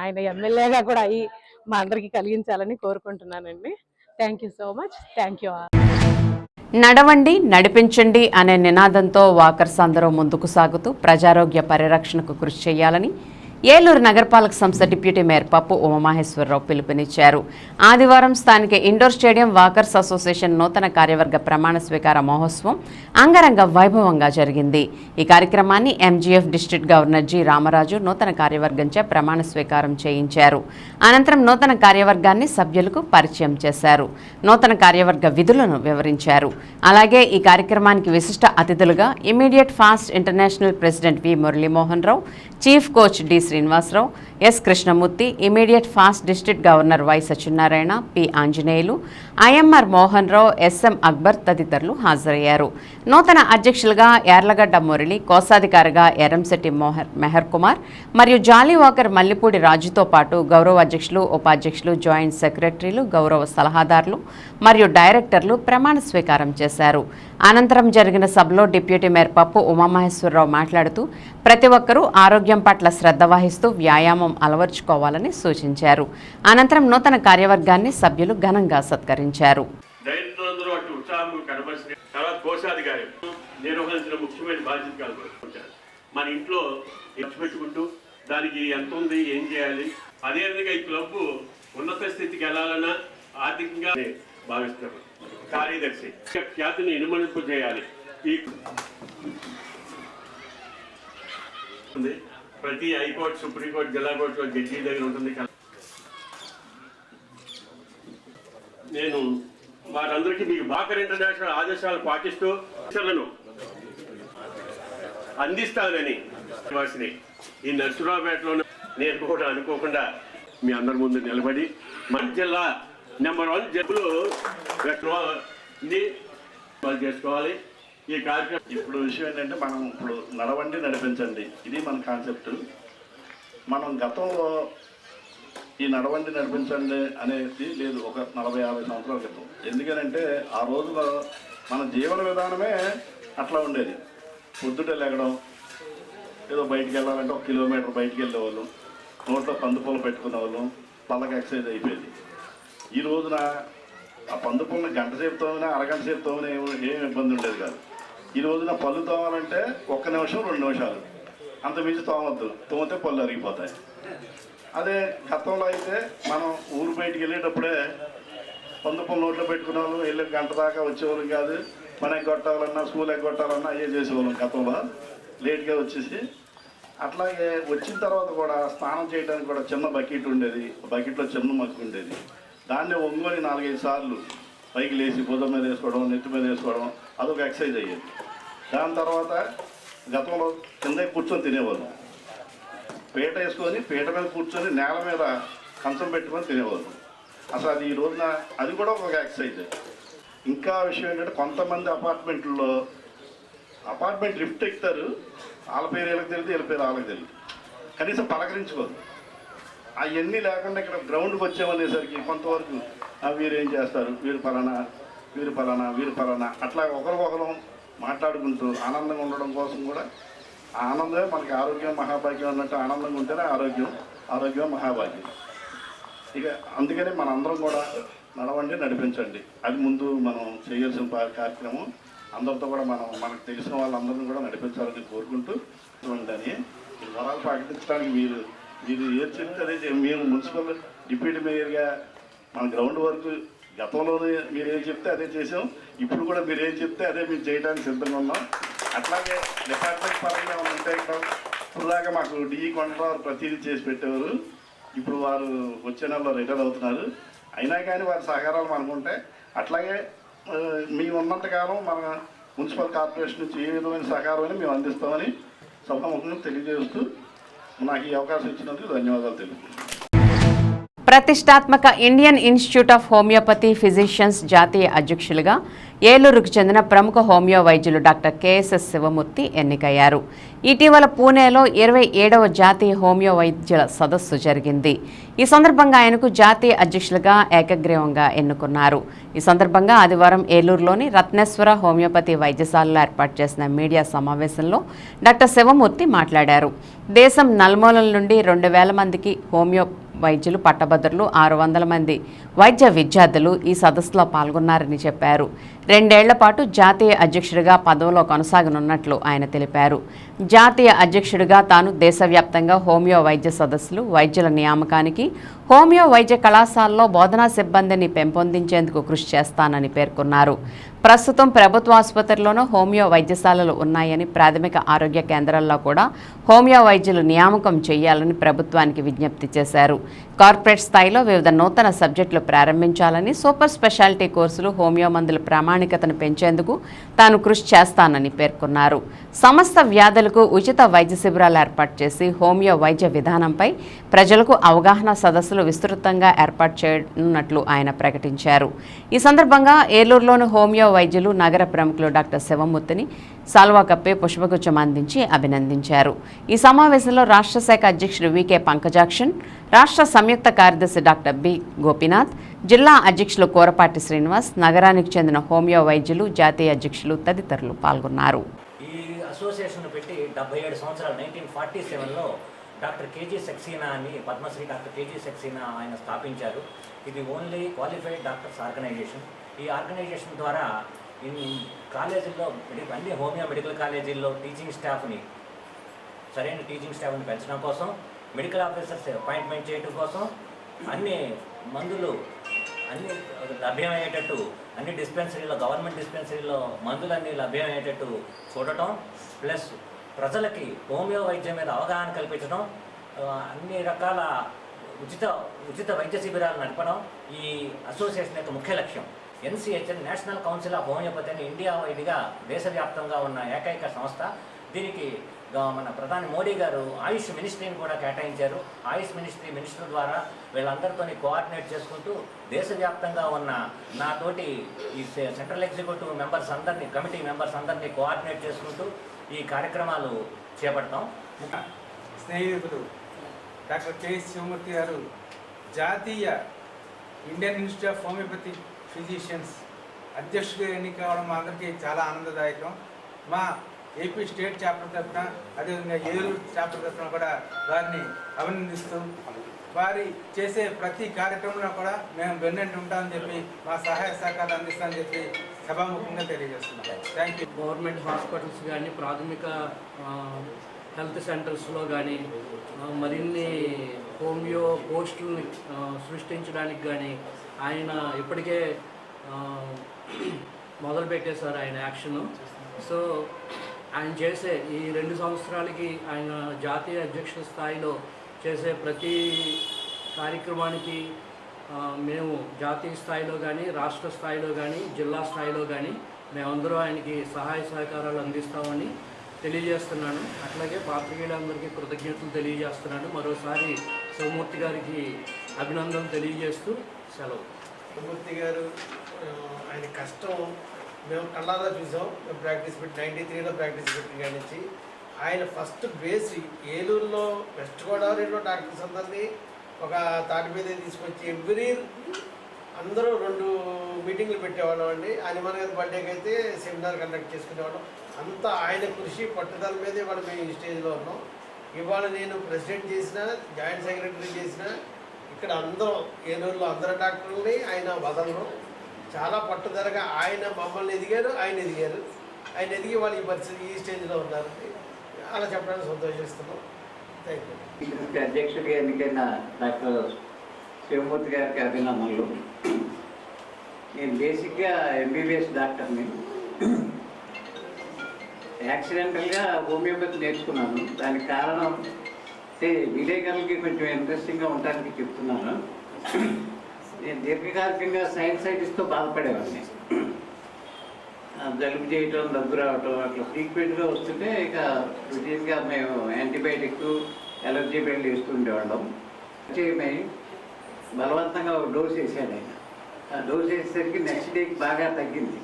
ఆయన ఎమ్మెల్యేగా కూడా మా అందరికీ కలిగించాలని కోరుకుంటున్నానండి. Thank you so much. Thank you. నడవండి నడిపించండి అనే నినాదంతో వాకర్స్ అందరూ ముందుకు సాగుతూ ప్రజారోగ్య పరిరక్షణకు కృషి చేయాలని ఏలూరు నగరపాలక సంస్థ డిప్యూటీ మేయర్ పప్పు ఉమామహేశ్వరరావు పిలుపునిచ్చారు. ఆదివారం స్థానిక ఇండోర్ స్టేడియం వాకర్స్ అసోసియేషన్ నూతన కార్యవర్గ ప్రమాణ స్వీకార మహోత్సవం అంగరంగ వైభవంగా జరిగింది. ఈ కార్యక్రమాన్ని MGF district governor G Ramaraju నూతన కార్యవర్గంచే ప్రమాణ స్వీకారం చేయించారు. అనంతరం నూతన కార్యవర్గాన్ని సభ్యులకు పరిచయం చేశారు. నూతన కార్యవర్గ విధులను వివరించారు. అలాగే ఈ కార్యక్రమానికి విశిష్ట అతిథులుగా immediate past international president V Muralimohan Rao, chief coach D Srinivasarao, S Krishnamurthy, immediate past district governor Y Satyanarayana, P Anjaneyulu, IMR Mohan Rao, SM Akbar తదితరులు హాజరయ్యారు. నూతన అధ్యక్షులుగా యార్లగడ్డ మురళి, కోశాధికారిగా ఎరంశెట్టి మెహర్ కుమార్ మరియు జాలీవాకర్ మల్లిపూడి రాజుతో పాటు గౌరవ అధ్యక్షులు, ఉపాధ్యక్షులు, జాయింట్ సెక్రటరీలు, గౌరవ సలహాదారులు మరియు డైరెక్టర్లు ప్రమాణ స్వీకారం చేశారు. అనంతరం జరిగిన సభలో డిప్యూటీ మేయర్ పప్పు ఉమామహేశ్వరరావు మాట్లాడుతూ ప్రతి ఒక్కరూ ఆరోగ్యం పట్ల శ్రద్ధ వహిస్తూ వ్యాయామం అలవర్చుకోవాలని సూచించారు. అనంతరం నూతన కార్యవర్గాన్ని సభ్యులు ఘనంగా సత్కరించారు. మన ఇంట్లో పెట్టుకుంటూ దానికి ఎంత ఉంది, ఏం చేయాలి, అదేవిధంగా ఈ క్లబ్ ఉన్నత స్థితికి వెళ్ళాలన్నా ఆర్థికంగా భావిస్తున్నారు. కార్యదర్శి ఖ్యాతిని ఇనుమడింపు చేయాలి. ఈ ప్రతి హైకోర్టు, సుప్రీంకోర్టు, జిల్లా కోర్టులో జడ్జి దగ్గర ఉంటుంది. నేను వారందరికీ మీకు బాకర్ ఇంటర్నేషనల్ ఆదేశాలు పాటిస్తూ అందిస్తానని ఈ నర్సురావుపేటలో నేను కూడా అనుకోకుండా మీ అందరి ముందు నిలబడి మన జిల్లా నెంబర్ 1 జబ్బులు చేసుకోవాలి. ఈ కార్యక్రమం ఇప్పుడు విషయం ఏంటంటే మనం ఇప్పుడు నడవండి నడిపించండి, ఇది మన కాన్సెప్ట్. మనం గతంలో ఈ నడవండి నడిపించండి అనేది లేదు ఒక 40-50 సంవత్సరాల క్రితం. ఎందుకనంటే ఆ రోజులో మన జీవన విధానమే అట్లా ఉండేది. పొద్దుటే లేగడం, ఏదో బయటికి వెళ్ళాలంటే 1 కిలోమీటర్ బయటికి వెళ్ళేవాళ్ళు, నోట్లో పందుపూలు పెట్టుకునేవాళ్ళు, పళ్ళకి ఎక్సర్సైజ్ అయిపోయేది. ఈ రోజున ఆ పందుపూలని గంట సేపు తోమినా, అరగంట సేపు తోమినా ఏం ఇబ్బంది ఉండేది కాదు. ఈ రోజున పళ్ళు తోమాలంటే 1 నిమిషం 2 నిమిషాలు, అంత మించి తోమద్దు, తోమితే పళ్ళు అరిగిపోతాయి. అదే గతంలో అయితే మనం ఊరు బయటికి వెళ్ళేటప్పుడే పందుపూలు నోట్లో పెట్టుకునే వాళ్ళు, వెళ్ళి గంట దాకా వచ్చేవాళ్ళం కాదు. మన ఎగ్గొట్టాలన్నా, స్కూల్ ఎగ్గొట్టాలన్నా అయ్యే చేసేవాళ్ళం గతంలో, లేట్గా వచ్చేసి. అట్లాగే వచ్చిన తర్వాత కూడా స్నానం చేయడానికి కూడా చిన్న బకెట్ ఉండేది, బకెట్లో చిన్న మగ్గు ఉండేది. దాన్ని ఒంగోని 4-5 సార్లు పైకి లేచి భుజం మీద వేసుకోవడం, నెత్తి మీద వేసుకోవడం, అదొక ఎక్సర్సైజ్ అయ్యేది. దాని తర్వాత గతంలో కింద కూర్చొని తినేవాళ్ళు, పీట వేసుకొని పీట మీద కూర్చొని నేల మీద కంచం పెట్టుకొని తినేవాళ్ళు. అసలు అది ఈ రోజున అది కూడా ఒక ఎక్సర్సైజ్. ఇంకా విషయం ఏంటంటే కొంతమంది అపార్ట్మెంట్ లిఫ్ట్ ఎక్కుతారు, వాళ్ళ పేరు వీళ్ళకి తెలియదు, వీళ్ళ పేరు వాళ్ళకి తెలియదు, కనీసం పలకరించుకోరు. అవన్నీ లేకుండా ఇక్కడ గ్రౌండ్కి వచ్చామనేసరికి కొంతవరకు వీరేం చేస్తారు, వీరు పలానా, వీరు పలానా, వీరు పలానా, అట్లా ఒకరికొకరు మాట్లాడుకుంటూ ఆనందంగా ఉండడం కోసం కూడా ఆనందమే మనకి ఆరోగ్యం మహాభాగ్యం అన్నట్టు. ఆనందంగా ఉంటేనే ఆరోగ్యం మహాభాగ్యం. ఇక అందుకని మనందరం కూడా నడవండి నడిపించండి, అది ముందు మనం చేయాల్సిన కార్యక్రమం. అందరితో కూడా మనకు తెలిసిన వాళ్ళందరినీ కూడా నడిపించాలని కోరుకుంటూ ఉందని వరాలు ప్రకటించడానికి మీరు ఏం చెప్తే అదే. మేము మున్సిపల్ డిప్యూటీ మేయర్గా మన గ్రౌండ్ వరకు గతంలోనే మీరు ఏం చెప్తే అదే చేసాం, ఇప్పుడు కూడా మీరు ఏం చెప్తే అదే మేము చేయడానికి సిద్ధంగా ఉన్నాం. అట్లాగే డిపార్ట్మెంట్ పరంగా ఉంటే ఇప్పుడుదాకా మాకు డిఈ కొండరావు ప్రతిదీ చేసి పెట్టేవారు, ఇప్పుడు వారు వచ్చే నెలలో రిటైర్ అవుతున్నారు. అయినా కానీ వారి సహకారాలు మనకుంటే అట్లాగే మేము ఉన్నంతకాలం మన మున్సిపల్ కార్పొరేషన్ నుంచి ఏ విధమైన సహకారమైనా మేము అందిస్తామని సభాముఖంగా తెలియజేస్తూ నాకు ఈ అవకాశం ఇచ్చినందుకు ధన్యవాదాలు తెలుపుతున్నాను. ప్రతిష్టాత్మక Indian institute of homeopathy physicians జాతీయ అధ్యక్షులుగా ఏలూరుకు చెందిన ప్రముఖ హోమియో వైద్యులు డాక్టర్ కెఎస్ఎస్ శివమూర్తి ఎన్నికయ్యారు. ఇటీవల పూణేలో 27వ జాతీయ హోమియో వైద్యుల సదస్సు జరిగింది. ఈ సందర్భంగా ఆయనకు జాతీయ అధ్యక్షులుగా ఏకగ్రీవంగా ఎన్నుకున్నారు. ఈ సందర్భంగా ఆదివారం ఏలూరులోని రత్నేశ్వర హోమియోపతి వైద్యశాలలో ఏర్పాటు చేసిన మీడియా సమావేశంలో డాక్టర్ శివమూర్తి మాట్లాడారు. దేశం నలుమూలల నుండి 2000 మందికి హోమియో వైద్యులు పట్టభద్రులు 600 మంది వైద్య విద్యార్థులు ఈ సదస్సులో పాల్గొన్నారని చెప్పారు. 2 ఏళ్ల పాటు జాతీయ అధ్యక్షుడిగా పదవిలో కొనసాగనున్నట్లు ఆయన తెలిపారు. జాతీయ అధ్యక్షుడిగా తాను దేశవ్యాప్తంగా హోమియో వైద్య సదస్సులు, వైద్యుల నియామకానికి, హోమియో వైద్య కళాశాలలో బోధనా సిబ్బందిని పెంపొందించేందుకు కృషి చేస్తానని పేర్కొన్నారు. ప్రస్తుతం ప్రభుత్వ ఆసుపత్రుల్లోనూ హోమియో వైద్యశాలలు ఉన్నాయని, ప్రాథమిక ఆరోగ్య కేంద్రాల్లో కూడా హోమియో వైద్యులు నియామకం చేయాలని ప్రభుత్వానికి విజ్ఞప్తి చేశారు. కార్పొరేట్ స్థాయిలో వివిధ నూతన సబ్జెక్టులు ప్రారంభించాలని, సూపర్ స్పెషాలిటీ కోర్సులు, హోమియో మందుల ప్రామాణికతను పెంచేందుకు తాను కృషి చేస్తానని పేర్కొన్నారు. సమస్త వ్యాధులకు ఉచిత వైద్య శిబిరాలు ఏర్పాటు చేసి హోమియో వైద్య విధానంపై ప్రజలకు అవగాహన సదస్సులు విస్తృతంగా ఏర్పాటు చేయనున్నట్లు ఆయన ప్రకటించారు. ఈ సందర్భంగా ఏలూరులోని హోమియో వైద్యులు, నగర ప్రముఖులు డాక్టర్ శివమూర్తిని సాల్వా కప్పి పుష్పగుచ్చం అందించి అభినందించారు. ఈ సమావేశంలో రాష్ట్ర శాఖ అధ్యక్షుడు వికే పంకజాక్షన్, రాష్ట్ర సంయుక్త కార్యదర్శి డాక్టర్ బి గోపీనాథ్, జిల్లా అధ్యక్షులు కోరపాటి శ్రీనివాస్, నగరానికి చెందిన హోమియో వైద్యులు, జాతీయ అధ్యక్షులు తదితరులు పాల్గొన్నారు. ఈ అసోసియేషన్ పెట్టి 77 సంవత్సరాలు 1947లో డాక్టర్ కేజీ సక్సేనా అని, పద్మశ్రీ డాక్టర్ కేజీ సక్సేనా ఆయన స్థాపించారు. ఇది ఓన్లీ క్వాలిఫైడ్ డాక్టర్స్ ఆర్గనైజేషన్. ఈ ఆర్గనైజేషన్ ద్వారా కాలేజీల్లో అన్ని హోమియో మెడికల్ కాలేజీల్లో టీచింగ్ స్టాఫ్ని, సరైన టీచింగ్ స్టాఫ్ని పెంచడం కోసం, మెడికల్ ఆఫీసర్స్ అపాయింట్మెంట్ చేయడం కోసం, అన్ని మందులు అన్ని లభ్యమయ్యేటట్టు అన్ని డిస్పెన్సరీలో, గవర్నమెంట్ డిస్పెన్సరీలో మందులన్నీ లభ్యమయ్యేటట్టు చూడటం, ప్లస్ ప్రజలకి హోమియో వైద్యం మీద అవగాహన కల్పించడం, అన్ని రకాల ఉచిత వైద్య శిబిరాలు నడపడం ఈ అసోసియేషన్ యొక్క ముఖ్య లక్ష్యం. NCHN national council of homeopathy అని ఇండియా వైడ్గా దేశవ్యాప్తంగా ఉన్న ఏకైక సంస్థ. దీనికి మన ప్రధాని మోడీ గారు ఆయుష్ మినిస్ట్రీని కూడా కేటాయించారు. ఆయుష్ మినిస్టర్ ద్వారా వీళ్ళందరితో కోఆర్డినేట్ చేసుకుంటూ దేశవ్యాప్తంగా ఉన్న నాతోటి ఈ సెంట్రల్ ఎగ్జిక్యూటివ్ మెంబర్స్ అందరినీ, కమిటీ మెంబర్స్ అందరినీ కోఆర్డినేట్ చేసుకుంటూ ఈ కార్యక్రమాలు చేపడతాం. స్నేహితులు డాక్టర్ కె శివమూర్తి గారు జాతీయ Indian institute of homeopathy physicians అధ్యక్షుడిగా ఎన్నిక కావడం మా అందరికీ చాలా ఆనందదాయకం. మా ఏపీ స్టేట్ చాప్టర్ తరఫున, అదేవిధంగా ఏలూరు చాప్టర్ తరఫున కూడా వారిని అభినందిస్తూ, వారి చేసే ప్రతి కార్యక్రమంలో కూడా మేము వెన్నంటి ఉంటామని చెప్పి, మా సహాయ సహకారాలు అందిస్తామని చెప్పి సభాముఖంగా తెలియజేస్తున్నాం. Thank you. గవర్నమెంట్ హాస్పిటల్స్ కానీ, ప్రాథమిక హెల్త్ సెంటర్స్లో కానీ మరిన్ని హోమియో పోస్టులని సృష్టించడానికి కానీ ఆయన ఇప్పటికే మొదలుపెట్టేశారు ఆయన యాక్షన్. సో ఆయన చేసే ఈ 2 సంవత్సరాలకి ఆయన జాతీయ అధ్యక్ష స్థాయిలో చేసే ప్రతి కార్యక్రమానికి మేము జాతీయ స్థాయిలో కానీ, రాష్ట్ర స్థాయిలో కానీ, జిల్లా స్థాయిలో కానీ మేమందరూ ఆయనకి సహాయ సహకారాలు అందిస్తామని తెలియజేస్తున్నాను. అట్లాగే పాత్రికేయులందరికీ కృతజ్ఞతలు తెలియజేస్తున్నాను. మరోసారి శివమూర్తి గారికి అభినందనలు తెలియజేస్తూ సెలవు. శివమూర్తి గారు ఆయన కష్టం మేము కళ్ళారా చూసాం. మేము ప్రాక్టీస్ పెట్టి 93లో ప్రాక్టీస్ పెట్టిన కాడి నుంచి ఆయన ఫస్ట్ బేస్ ఏలూరులో, వెస్ట్ గోదావరిలో డాక్టర్స్ అందరినీ ఒక తాటి మీద తీసుకొచ్చి ఎవ్రీ అందరూ 2 మీటింగ్లు పెట్టేవాళ్ళం అండి. హనుమాన్ గారి బర్త్డేకి అయితే సెమినార్ కండక్ట్ చేసుకునేవాళ్ళం. అంతా ఆయన కృషి పట్టుదల మీదే మనం మేము ఈ స్టేజ్లో ఉన్నాం. ఇవాళ నేను ప్రెసిడెంట్ చేసిన, జాయింట్ సెక్రటరీ చేసిన, ఇక్కడ అందరూ ఏలూరులో అందరు డాక్టర్లని ఆయన వదలరు. చాలా పట్టుదలగా ఆయన మమ్మల్ని ఎదిగారు, ఆయన ఎదిగి వాళ్ళు ఈ పరిస్థితి ఈ స్టేజ్లో ఉన్నారు. అలా చెప్పడానికి సంతోషిస్తున్నాం. Thank you. అధ్యక్షుడిగా ఎన్నికైన డాక్టర్ శివమూర్తి గారికి అభినందనలు. నేను బేసిక్గా MBBS డాక్టర్ని. యాక్సిడెంటల్గా హోమియోపతి నేర్చుకున్నాను. దానికి కారణం విలేకరులకి కొంచెం ఇంట్రెస్టింగ్గా ఉండడానికి చెప్తున్నాను. నేను దీర్ఘకాలికంగా సైనసైటిస్తో బాధపడేవాడిని. జలుబు చేయటం, దగ్గు రావటం అట్లా ఫ్రీక్వెంట్గా వస్తుంటే ఇక రొటీన్గా మేము యాంటీబయాటిక్, ఎలర్జీ బెల్ట్ వేస్తూ ఉండేవాళ్ళం. బలవంతంగా ఒక డోస్ వేసాడు ఆయన. ఆ డోస్ వేసేసరికి నెక్స్ట్ డేకి బాగా తగ్గింది.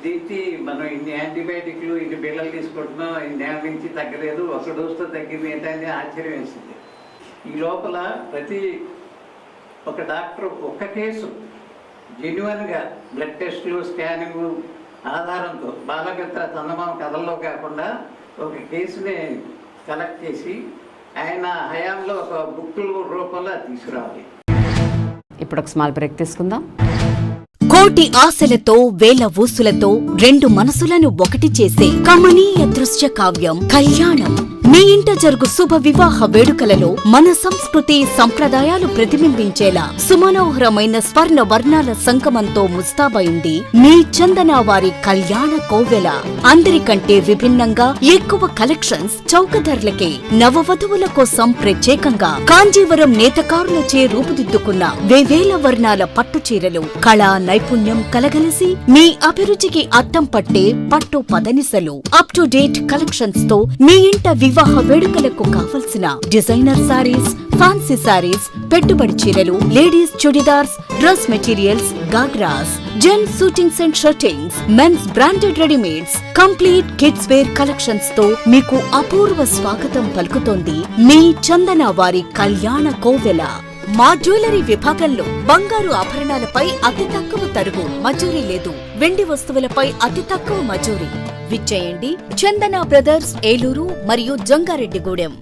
దీనికి మనం ఇన్ని యాంటీబయాటిక్లు, ఇన్ని బిళ్ళలు తీసుకుంటున్నాం, ఇన్ని నెల నుంచి తగ్గలేదు, ఒక డోస్తో తగ్గింది ఏంటంటే ఆశ్చర్యం వేసింది. ఈ లోపల ప్రతి ఒక డాక్టర్ ఒక్క కేసు జెన్యున్గా బ్లడ్ టెస్టులు, స్కానింగ్ ఆధారంతో బాలమిత్ర చందమామ కథల్లో కాకుండా ఒక కేసుని కలెక్ట్ చేసి ఆయన హయాంలో ఒక బుక్కుల రూపంలో తీసుకురావాలి. ఇప్పుడు ఒక స్మాల్ బ్రేక్ తీసుకుందాం. కోటి ఆశలతో, వేల ఊసులతో 2 మనసులను ఒకటి చేసే కమనీయ దృశ్య కావ్యం కళ్యాణం. మీ మీ ఇంట జరుగు శుభ వివాహ వేడుకలలో మన సంస్కృతి సంప్రదాయాలు ప్రతిబింబించేలా సుమనోహరమైన స్వర్ణ వర్ణాల సంగమంతో ముస్తాబైంది మీ చందన వారి కళ్యాణ కోవెల. అందరికంటే విభిన్నంగా ఎక్కువ కలెక్షన్స్ చౌక ధరలకే నవవధువుల కోసం ప్రత్యేకంగా కాంజీవరం నేతకారులచే రూపుదిద్దుకున్న వేవేల వర్ణాల పట్టు చీరలు కళా నైపుణ్యం కలగలిసి మీ అభిరుచికి అద్దం పట్టే పట్టు పదనిసలు అప్ టు డేట్ కలెక్షన్స్ తో మీ ఇంట వివాహ వేడుకలకు కావలసిన డిజైనర్ సారీస్, ఫ్యాన్సీ సారీస్, పెట్టుబడి చీరలు, ladies churidars, dress materials, ghagras, gents suitings and shirtings, men's branded readymades, complete kids wear collections తో మీకు అపూర్వ స్వాగతం పలుకుతోంది మీ చందన వారి కళ్యాణ కోవెల. మా జ్యువెలరీ విభాగంలో బంగారు ఆభరణాలపై అతి తక్కువ తరుగు మజూరీ లేదు. వెండి వస్తువులపై అతి తక్కువ మజూరీ. విచ్చేయండి చందన బ్రదర్స్, ఏలూరు మరియు జంగారెడ్డిగూడెం.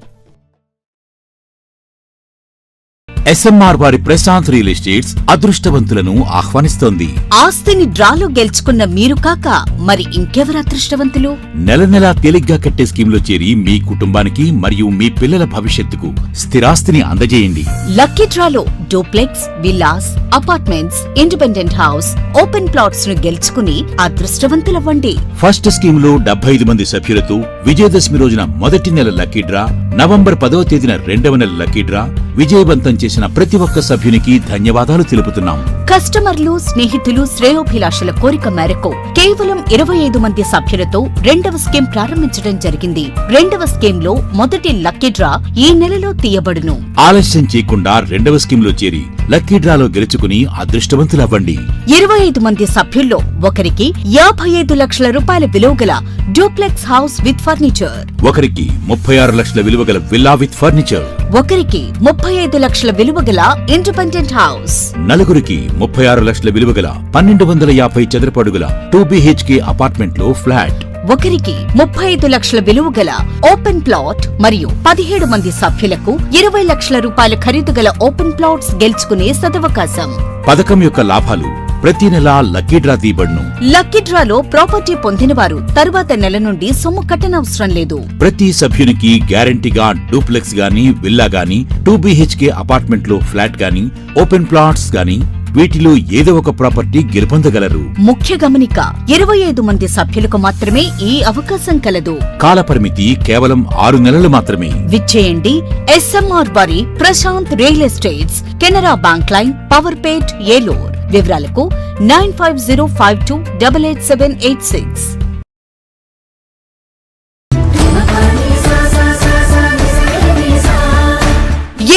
ఎస్ఎంఆర్ వారి ప్రశాంత్ రియల్ ఎస్టేట్స్ అదృష్టవంతులను ఆహ్వానిస్తోంది. ఆస్తిని డ్రాలో గెలుచుకున్న మీరు కాక మరి ఇంకెవరు అదృష్టవంతులు? నెల నెలా తేలిగ్గా కట్టే స్కీమ్లో చేరి మీ కుటుంబానికి మరియు మీ పిల్లల భవిష్యత్తుకు స్థిరాస్తిని అందజేయండి. లక్కీ డ్రాలో duplex, villas, apartments, independent house, open plots ను గెలుచుకుని అదృష్టవంతులవ్వండి. ఫస్ట్ స్కీమ్ లో 75 మంది సభ్యులతో విజయదశమి రోజున మొదటి నెల లక్కీ డ్రా, నవంబర్ 10వ తేదీన రెండవ నెల లక్కీ డ్రా విజయవంతం చేసిన ప్రతి ఒక్క సభ్యునికి ధన్యవాదాలు తెలుపుతున్నాం. కస్టమర్లు, స్నేహితులు, శ్రేయోభిలాషుల కోరిక మేరకు కేవలం 25 మంది సభ్యులతో రెండవ స్కీమ్ ప్రారంభించడం జరిగింది. రెండవ స్కీమ్ లో మొదటి లక్కీ డ్రా ఈ నెలలో తీయబడును. ఆలస్యం చేయకుండా రెండవ స్కీమ్ లో చేరి లక్కీ డ్రాలో గెలుచుకుని అదృష్టవంతులవ్వండి. 25 మంది సభ్యుల్లో ఒకరికి 55 లక్షల రూపాయల విలువగల డూప్లెక్స్ హౌస్ విత్ ఫర్నిచర్, ఒకరికి 36 లక్షల విలువగల విల్లా విత్ ఫర్నిచర్, ఒకరికి 35 లక్షల విలువగల ఇండిపెండెంట్ హౌస్, నలుగురికి 36 లక్షల విలువగల 1250 చదరపు అడుగుల 2BHK అపార్ట్మెంట్ లో ఫ్లాట్, ఒకరికి 35 లక్షల విలువగల ఓపెన్ ప్లాట్ మరియు 17 మంది సభ్యులకు 20 లక్షల రూపాయల ఖరీదు గల ఓపెన్ ప్లాట్స్ గెలుచుకునే సదవకాశం. పథకం యొక్క లాభాలు ప్రతి నెలా లక్కీ డ్రా తీయబడును. లక్కీ డ్రాలో ప్రాపర్టీ పొందినవారు తరువాత నెల నుండి సొమ్ము కట్టనవసరం లేదు. ప్రతి సభ్యునికి గ్యారంటీగా డూప్లెక్స్ గాని, విల్లా గాని, 2BHK అపార్ట్మెంట్ లో ఫ్లాట్ గాని, ఓపెన్ ప్లాట్స్ గాని వీటిలో ఏదో ఒక ప్రాపర్టీ గెలుపొందగలరు. ముఖ్య గమనిక, 25 మంది సభ్యులకు మాత్రమే ఈ అవకాశం కలదు. కాలపరిమితి కేవలం 6 నెలలు మాత్రమే. విచ్చేయండి ఎస్ఎంఆర్ వారి Prashanth real estates, Canara bank line, Powerpet, Eluru. వివరాలకు 9505288786.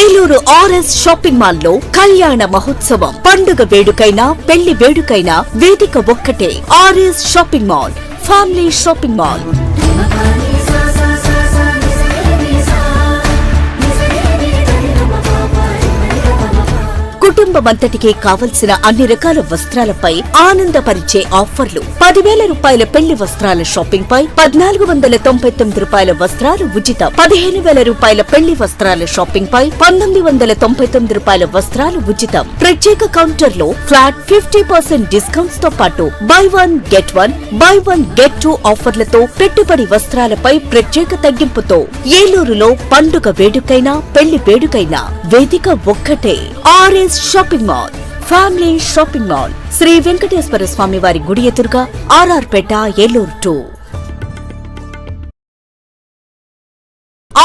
ఏలూరు ఆర్ఎస్ షాపింగ్ మాల్ లో కళ్యాణ మహోత్సవం. పండుగ వేడుకైనా, పెళ్లి వేడుకైనా వేదిక ఒక్కటే. RS shopping mall, family shopping mall. కుటుంబమంతటికి కావలసిన అన్ని రకాల వస్త్రాలపై ఆనందపరిచే ఆఫర్లు. 10,000 రూపాయల పెళ్లి వస్త్రాల షాపింగ్ పై 1,499 రూపాయల వస్త్రాలు ఉచితం. 15,000 రూపాయల పెళ్లి వస్త్రాల షాపింగ్ పై 1,999 రూపాయల వస్త్రాలు ఉచితం. ప్రత్యేక కౌంటర్ లో ఫ్లాట్ 50% డిస్కౌంట్స్ తో పాటు బై 1 గెట్ 2 ఆఫర్లతో పెట్టుబడి వస్త్రాలపై ప్రత్యేక తగ్గింపుతో ఏలూరులో పండుగ వేడుకైనా, పెళ్లి వేడుకైనా వేదిక ఒక్కటే. RS shopping mall, family shopping mall, Shri Venkateswara Swamy వారి గుడి ఎదురుగా, ఆర్ఆర్పేట, ఏలూరు 2.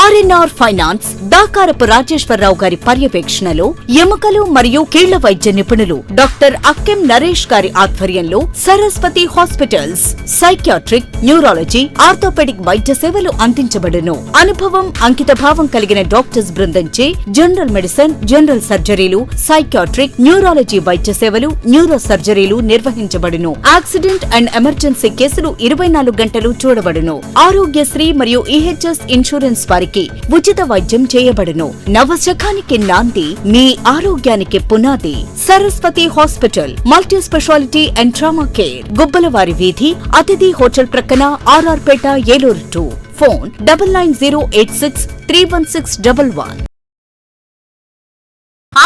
ఆర్ఎన్ఆర్ ఫైనాన్స్ దాకారపు రాజేశ్వరరావు గారి పర్యవేక్షణలో ఎముకలు మరియు కీళ్ల వైద్య నిపుణులు డాక్టర్ అక్కెం నరేష్ గారి ఆధ్వర్యంలో Saraswati hospitals psychiatric, neurology, orthopaedic వైద్య సేవలు అందించబడును. అనుభవం, అంకిత భావం కలిగిన డాక్టర్స్ బృందంచే జనరల్ మెడిసిన్, జనరల్ సర్జరీలు, సైకియాట్రిక్, న్యూరాలజీ వైద్య సేవలు, న్యూరో సర్జరీలు నిర్వహించబడును. యాక్సిడెంట్ అండ్ ఎమర్జెన్సీ కేసులు 24 గంటలు చూడబడును. ఆరోగ్యశ్రీ మరియు ఈహెచ్ఎస్ ఇన్సూరెన్స్ వారికి ఉచిత వైద్యం చేయబడును. నవశకానికి నాంది, మీ ఆరోగ్యానికి పునాది. Saraswati hospital, multi speciality and trauma care, Gubbalavari వీధి, అతిథి హోటల్ ప్రక్కన, RR Peta, Eluru 2. Phone 9908631611.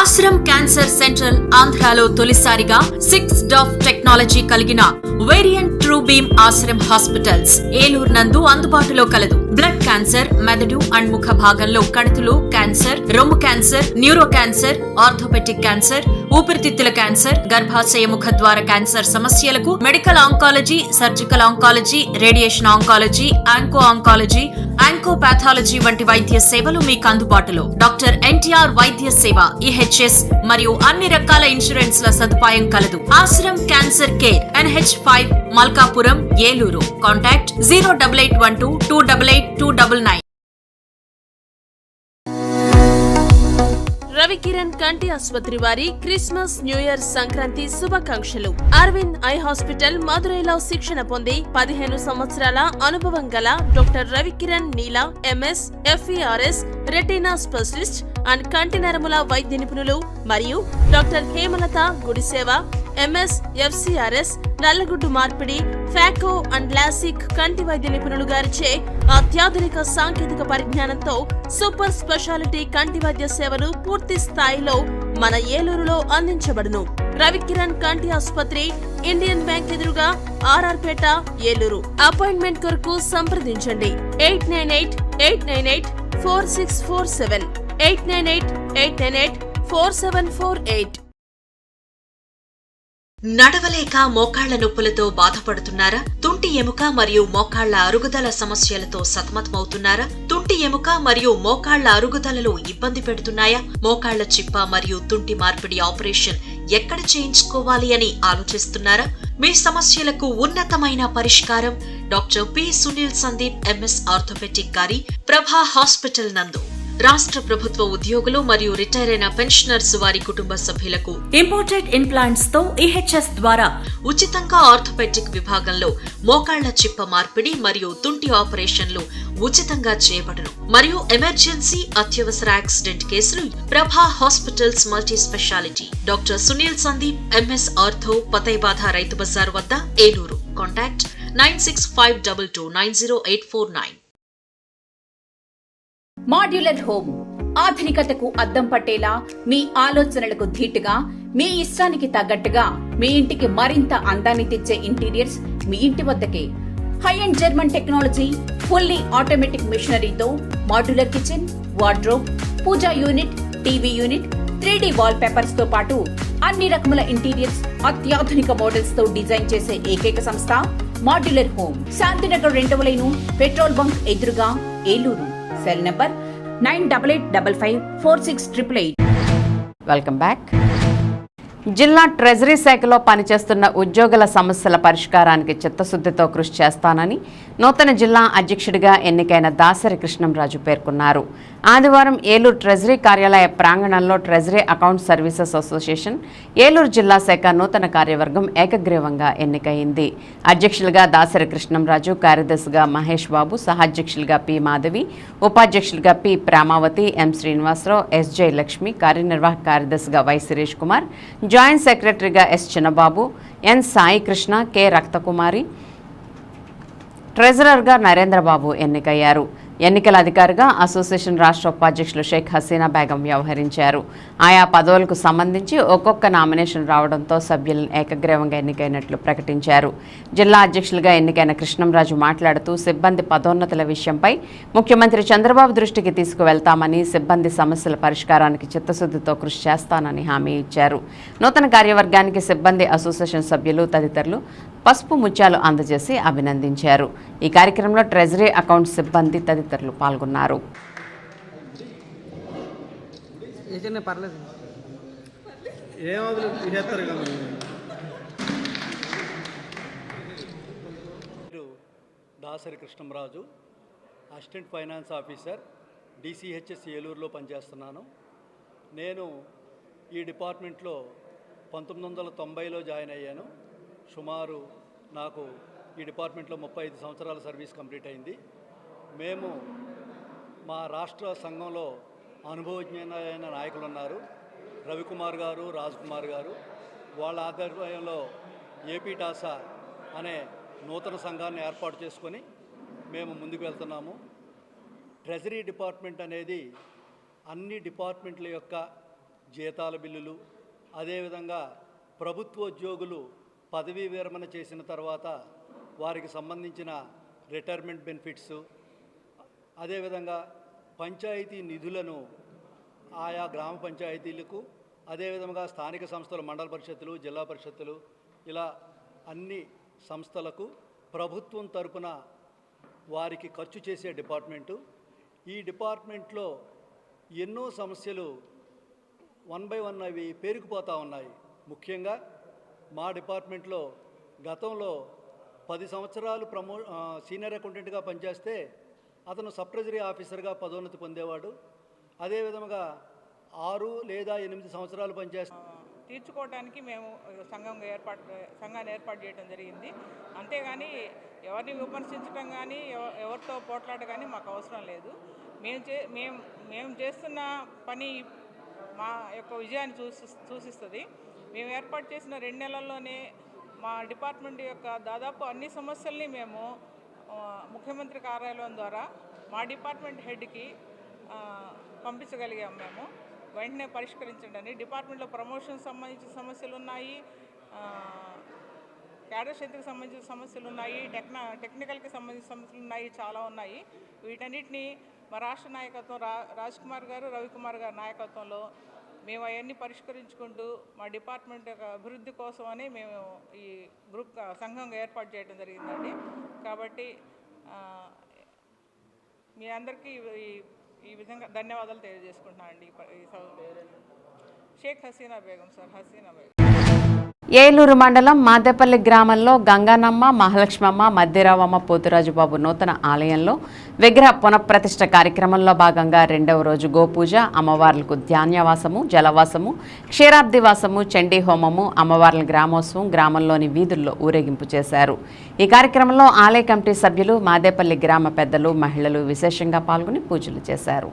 Ashram cancer central ఆంధ్రాలో తొలిసారిగా 6 డాఫ్ టెక్నాలజీ కలిగిన variant true beam Ashram hospitals Eluru నందు అందుబాటులో కలదు. బ్లడ్ క్యాన్సర్, మెదడు అండ్ ముఖ భాగంలో కణుతులు క్యాన్సర్, రొమ్ము cancer, neuro cancer, orthopaedic cancer, ఊపిరితిత్తుల క్యాన్సర్, గర్భాశయ ముఖ ద్వార క్యాన్సర్ సమస్యలకు medical oncology, surgical oncology, radiation oncology, oncology, oncopathology వంటి వైద్య సేవలు మీకు అందుబాటులో. డాక్టర్ ఎన్టీఆర్ వైద్య సేవ, ఈహెచ్ఎస్ మరియు అన్ని రకాల ఇన్సూరెన్స్ల సదుపాయం కలదు. Ashram cancer care, NH5, Malkapuram, Eluru. Contact 08812 288 299. Ravikiran కంటి ఆసుపత్రి వారి క్రిస్మస్, న్యూ ఇయర్, సంక్రాంతి శుభాకాంక్షలు. అరవింద్ ఐ హాస్పిటల్ మదురైలో శిక్షణ పొంది 15 సంవత్సరాల అనుభవం గల doctor Ravikiran Neela MS, FERS, retina specialist and కంటి నరముల వైద్య నిపుణులు మరియు doctor Hemalatha Gudiseva MS, FCRS, నల్లగుడ్డు మార్పిడి, ఫాకో అండ్ లాసిక్ కంటి వైద్య నిపుణులు గారిచే అత్యాధునిక సాంకేతిక పరిజ్ఞానంతో సూపర్ స్పెషాలిటీ కంటి వైద్య సేవలు పూర్తి స్థాయిలో మన ఏలూరులో అందించబడును. రవికిరణ్ కంటి ఆసుపత్రి, ఇండియన్ బ్యాంక్ ఎదురుగా, RR పేట, ఏలూరు. అపాయింట్మెంట్ కొరకు సంప్రదించండి 898-898-4647, 898-898-4748. నడవలేక మోకాళ్ల నొప్పులతో బాధపడుతున్నారా? తుంటి ఎముక మరియు మోకాళ్ల అరుగుదల సమస్యలతో సతమతమవుతున్నారా? తుంటి ఎముక మరియు మోకాళ్ల అరుగుదలలో ఇబ్బంది పెడుతున్నాయా? మోకాళ్ల చిప్ప మరియు తుంటి మార్పిడి ఆపరేషన్ ఎక్కడ చేయించుకోవాలి అని ఆలోచిస్తున్నారా? మీ సమస్యలకు ఉన్నతమైన పరిష్కారం doctor P. Sunil Sandeep MS orthopaedic గారి ప్రభా హాస్పిటల్ నందు. రాష్ట్ర ప్రభుత్వ ఉద్యోగులు మరియు రిటైర్ అయిన పెన్షనర్స్ వారి కుటుంబ సభ్యులకు ఇంపోర్టెడ్ ఇంప్లాంట్స్ తో EHS ద్వారా ఉచితంగా ఆర్థోపెడిక్ విభాగంలో మోకాళ్ల చిప్ప మార్పిడి మరియు తుంటి ఆపరేషన్లు ఉచితంగా చేయబడును. మరియు ఎమర్జెన్సీ, అత్యవసర యాక్సిడెంట్ కేసులు Prabha hospitals multi speciality. Doctor Sunil Sandeep MS ortho, పతైబాధ రైతు బజార్ వద్ద, ఏలూరు. కాంటాక్ట్ 9652290849. మాడ్యులర్ హోమ్ ఆధునికతకు అద్దం పట్టేలా, మీ ఆలోచనలకు ధీటుగా, మీ ఇష్టానికి తగ్గట్టుగా మీ ఇంటికి మరింత అందాన్ని తెచ్చే ఇంటీరియర్స్ మీ ఇంటి వద్దకే. High end German technology, fully automatic మిషనరీతో modular kitchen, wardrobe, pooja unit, TV unit, 3D wall papers తో పాటు అన్ని రకముల ఇంటీరియర్స్ అత్యాధునిక మోడల్స్ తో డిజైన్ చేసే ఏకైక సంస్థ మాడ్యులర్ హోమ్. శాంతినగర్ 2వ లైను, పెట్రోల్ బంక్ ఎదురుగా, Eluru. Cell number 9855546888. Welcome back. జిల్లా ట్రెజరీ శాఖలో పనిచేస్తున్న ఉద్యోగుల సమస్యల పరిష్కారానికి చిత్తశుద్ధితో కృషి చేస్తానని నూతన జిల్లా అధ్యక్షుడిగా ఎన్నికైన దాసరి కృష్ణంరాజు పేర్కొన్నారు. ఆదివారం ఏలూరు ట్రెజరీ కార్యాలయ ప్రాంగణంలో treasury account services association Eluru జిల్లా శాఖ నూతన కార్యవర్గం ఏకగ్రీవంగా ఎన్నికైంది. అధ్యక్షులుగా దాసరి కృష్ణంరాజు, కార్యదర్శిగా మహేష్ బాబు, సహాధ్యక్షులుగా పి. మాధవి, ఉపాధ్యక్షులుగా పి. ప్రేమావతి, ఎం. శ్రీనివాసరావు, ఎస్. జయలక్ష్మి, కార్యనిర్వాహక కార్యదర్శిగా వై. సురేష్ కుమార్, జాయింట్ సెక్రటరీగా ఎస్. చిన్నబాబు, ఎన్. సాయి కృష్ణ, కె. రక్తకుమారి, ట్రెజరర్గా నరేంద్రబాబు ఎన్నికయ్యారు. ఎన్నికల అధికారిగా అసోసియేషన్ రాష్ట్ర ఉపాధ్యక్షులు షేక్ హసీనా బేగం వ్యవహరించారు. ఆయా పదవులకు సంబంధించి ఒక్కొక్క నామినేషన్ రావడంతో సభ్యులను ఏకగ్రీవంగా ఎన్నికైనట్లు ప్రకటించారు. జిల్లా అధ్యక్షులుగా ఎన్నికైన కృష్ణంరాజు మాట్లాడుతూ సిబ్బంది పదోన్నతుల విషయంపై ముఖ్యమంత్రి చంద్రబాబు దృష్టికి తీసుకువెళ్తామని, సిబ్బంది సమస్యల పరిష్కారానికి చిత్తశుద్ధితో కృషి చేస్తానని హామీ ఇచ్చారు. నూతన కార్యవర్గానికి సిబ్బంది అసోసియేషన్ సభ్యులు తదితరులు పసుపు ముత్యాలు అందజేసి అభినందించారు. ఈ కార్యక్రమంలో ట్రెజరీ అకౌంట్ సిబ్బంది తదితరులు పాల్గొన్నారు. Dasari Krishnamraju, assistant finance officer, DCHS ఏలూరులో పనిచేస్తున్నాను. నేను ఈ డిపార్ట్మెంట్లో 1990లో జాయిన్ అయ్యాను. సుమారు నాకు ఈ డిపార్ట్మెంట్లో 35 సంవత్సరాల సర్వీస్ కంప్లీట్ అయింది. మేము మా రాష్ట్ర సంఘంలో అనుభవజ్ఞమైన నాయకులు ఉన్నారు. రవికుమార్ గారు, రాజ్ కుమార్ గారు, వాళ్ళ ఆధ్వర్యంలో ఏపీ టాసా అనే నూతన సంఘాన్ని ఏర్పాటు చేసుకొని మేము ముందుకు వెళ్తున్నాము. ట్రెజరీ డిపార్ట్మెంట్ అనేది అన్ని డిపార్ట్మెంట్ల యొక్క జీతాల బిల్లులు, అదేవిధంగా ప్రభుత్వోద్యోగులు పదవీ విరమణ చేసిన తర్వాత వారికి సంబంధించిన రిటైర్మెంట్ బెనిఫిట్స్, అదేవిధంగా పంచాయతీ నిధులను ఆయా గ్రామ పంచాయతీలకు, అదేవిధంగా స్థానిక సంస్థలు, మండల పరిషత్తులు, జిల్లా పరిషత్తులు, ఇలా అన్ని సంస్థలకు ప్రభుత్వం తరపున వారికి ఖర్చు చేసే డిపార్ట్మెంటు. ఈ డిపార్ట్మెంట్లో ఎన్నో సమస్యలు 1 by 1 అవి పేరుకుపోతూ ఉన్నాయి. ముఖ్యంగా మా డిపార్ట్మెంట్లో గతంలో 10 సంవత్సరాలు సీనియర్ అకౌంటెంట్గా పనిచేస్తే అతను సబ్ ట్రెజరీ ఆఫీసర్గా పదోన్నతి పొందేవాడు. అదేవిధంగా 6 లేదా 8 సంవత్సరాలు పనిచేస్తే తీర్చుకోవడానికి మేము సంఘాన్ని ఏర్పాటు చేయడం జరిగింది. అంతేగాని ఎవరిని విమర్శించడం కానీ ఎవరితో పోట్లాట కానీ మాకు అవసరం లేదు. మేము చేస్తున్న పని మా యొక్క విజయాన్ని సూచిస్తుంది. మేము ఏర్పాటు చేసిన 2 నెలల్లోనే మా డిపార్ట్మెంట్ యొక్క దాదాపు అన్ని సమస్యల్ని మేము ముఖ్యమంత్రి కార్యాలయం ద్వారా మా డిపార్ట్మెంట్ హెడ్కి పంపించగలిగాము. మేము వెంటనే పరిష్కరించండి. డిపార్ట్మెంట్లో ప్రమోషన్ సంబంధించిన సమస్యలు ఉన్నాయి, క్యాడర్ స్ట్రెంత్కి సంబంధించిన సమస్యలు ఉన్నాయి, టెక్నికల్కి సంబంధించిన సమస్యలు ఉన్నాయి, చాలా ఉన్నాయి. వీటన్నిటిని మా రాష్ట్ర నాయకత్వం రాజ్ కుమార్ గారు, రవికుమార్ గారి నాయకత్వంలో మేము అవన్నీ పరిష్కరించుకుంటూ మా డిపార్ట్మెంట్ యొక్క అభివృద్ధి కోసమని మేము ఈ గ్రూప్ సంఘంగా ఏర్పాటు చేయడం జరిగిందండి. కాబట్టి మీ అందరికీ ఈ విధంగా ధన్యవాదాలు తెలియజేసుకుంటున్నాను అండి. షేక్ హసీనా బేగం సార్, హసీనా బేగం. ఏలూరు మండలం మాదేపల్లి గ్రామంలో గంగానమ్మ, మహాలక్ష్మమ్మ, మధ్యరావమ్మ, పోతురాజుబాబు నూతన ఆలయంలో విగ్రహ పునఃప్రతిష్ఠ కార్యక్రమంలో భాగంగా 2వ రోజు గోపూజ, అమ్మవార్లకు ధాన్యవాసము, జలవాసము, క్షీరాబ్దివాసము, చండీ హోమము, అమ్మవార్ల గ్రామోత్సవం గ్రామంలోని వీధుల్లో ఊరేగింపు చేశారు. ఈ కార్యక్రమంలో ఆలయ కమిటీ సభ్యులు, మాదేపల్లి గ్రామ పెద్దలు, మహిళలు విశేషంగా పాల్గొని పూజలు చేశారు.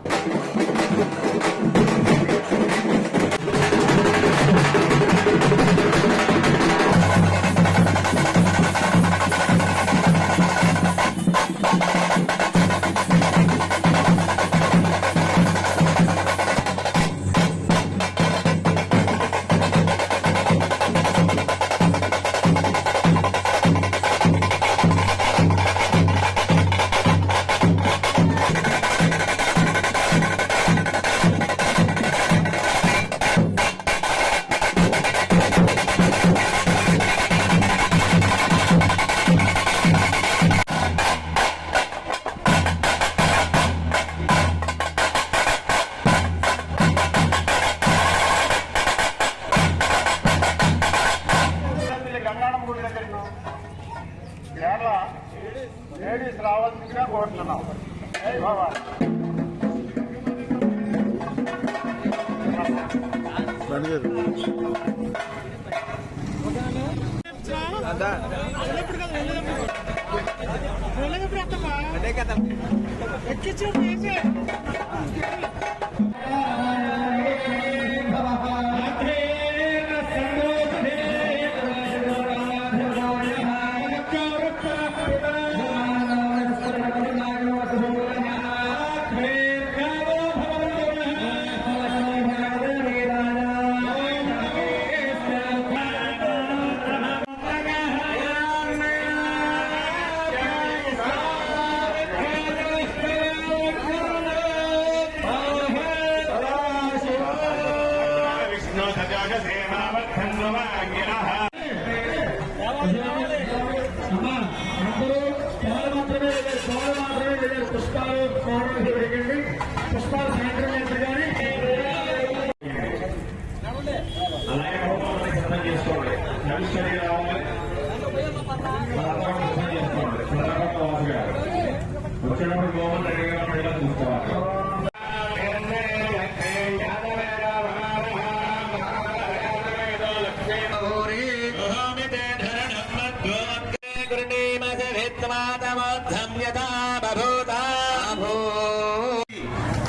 లేడీస్ రావాల్సిందిగా కోరుతున్నాం.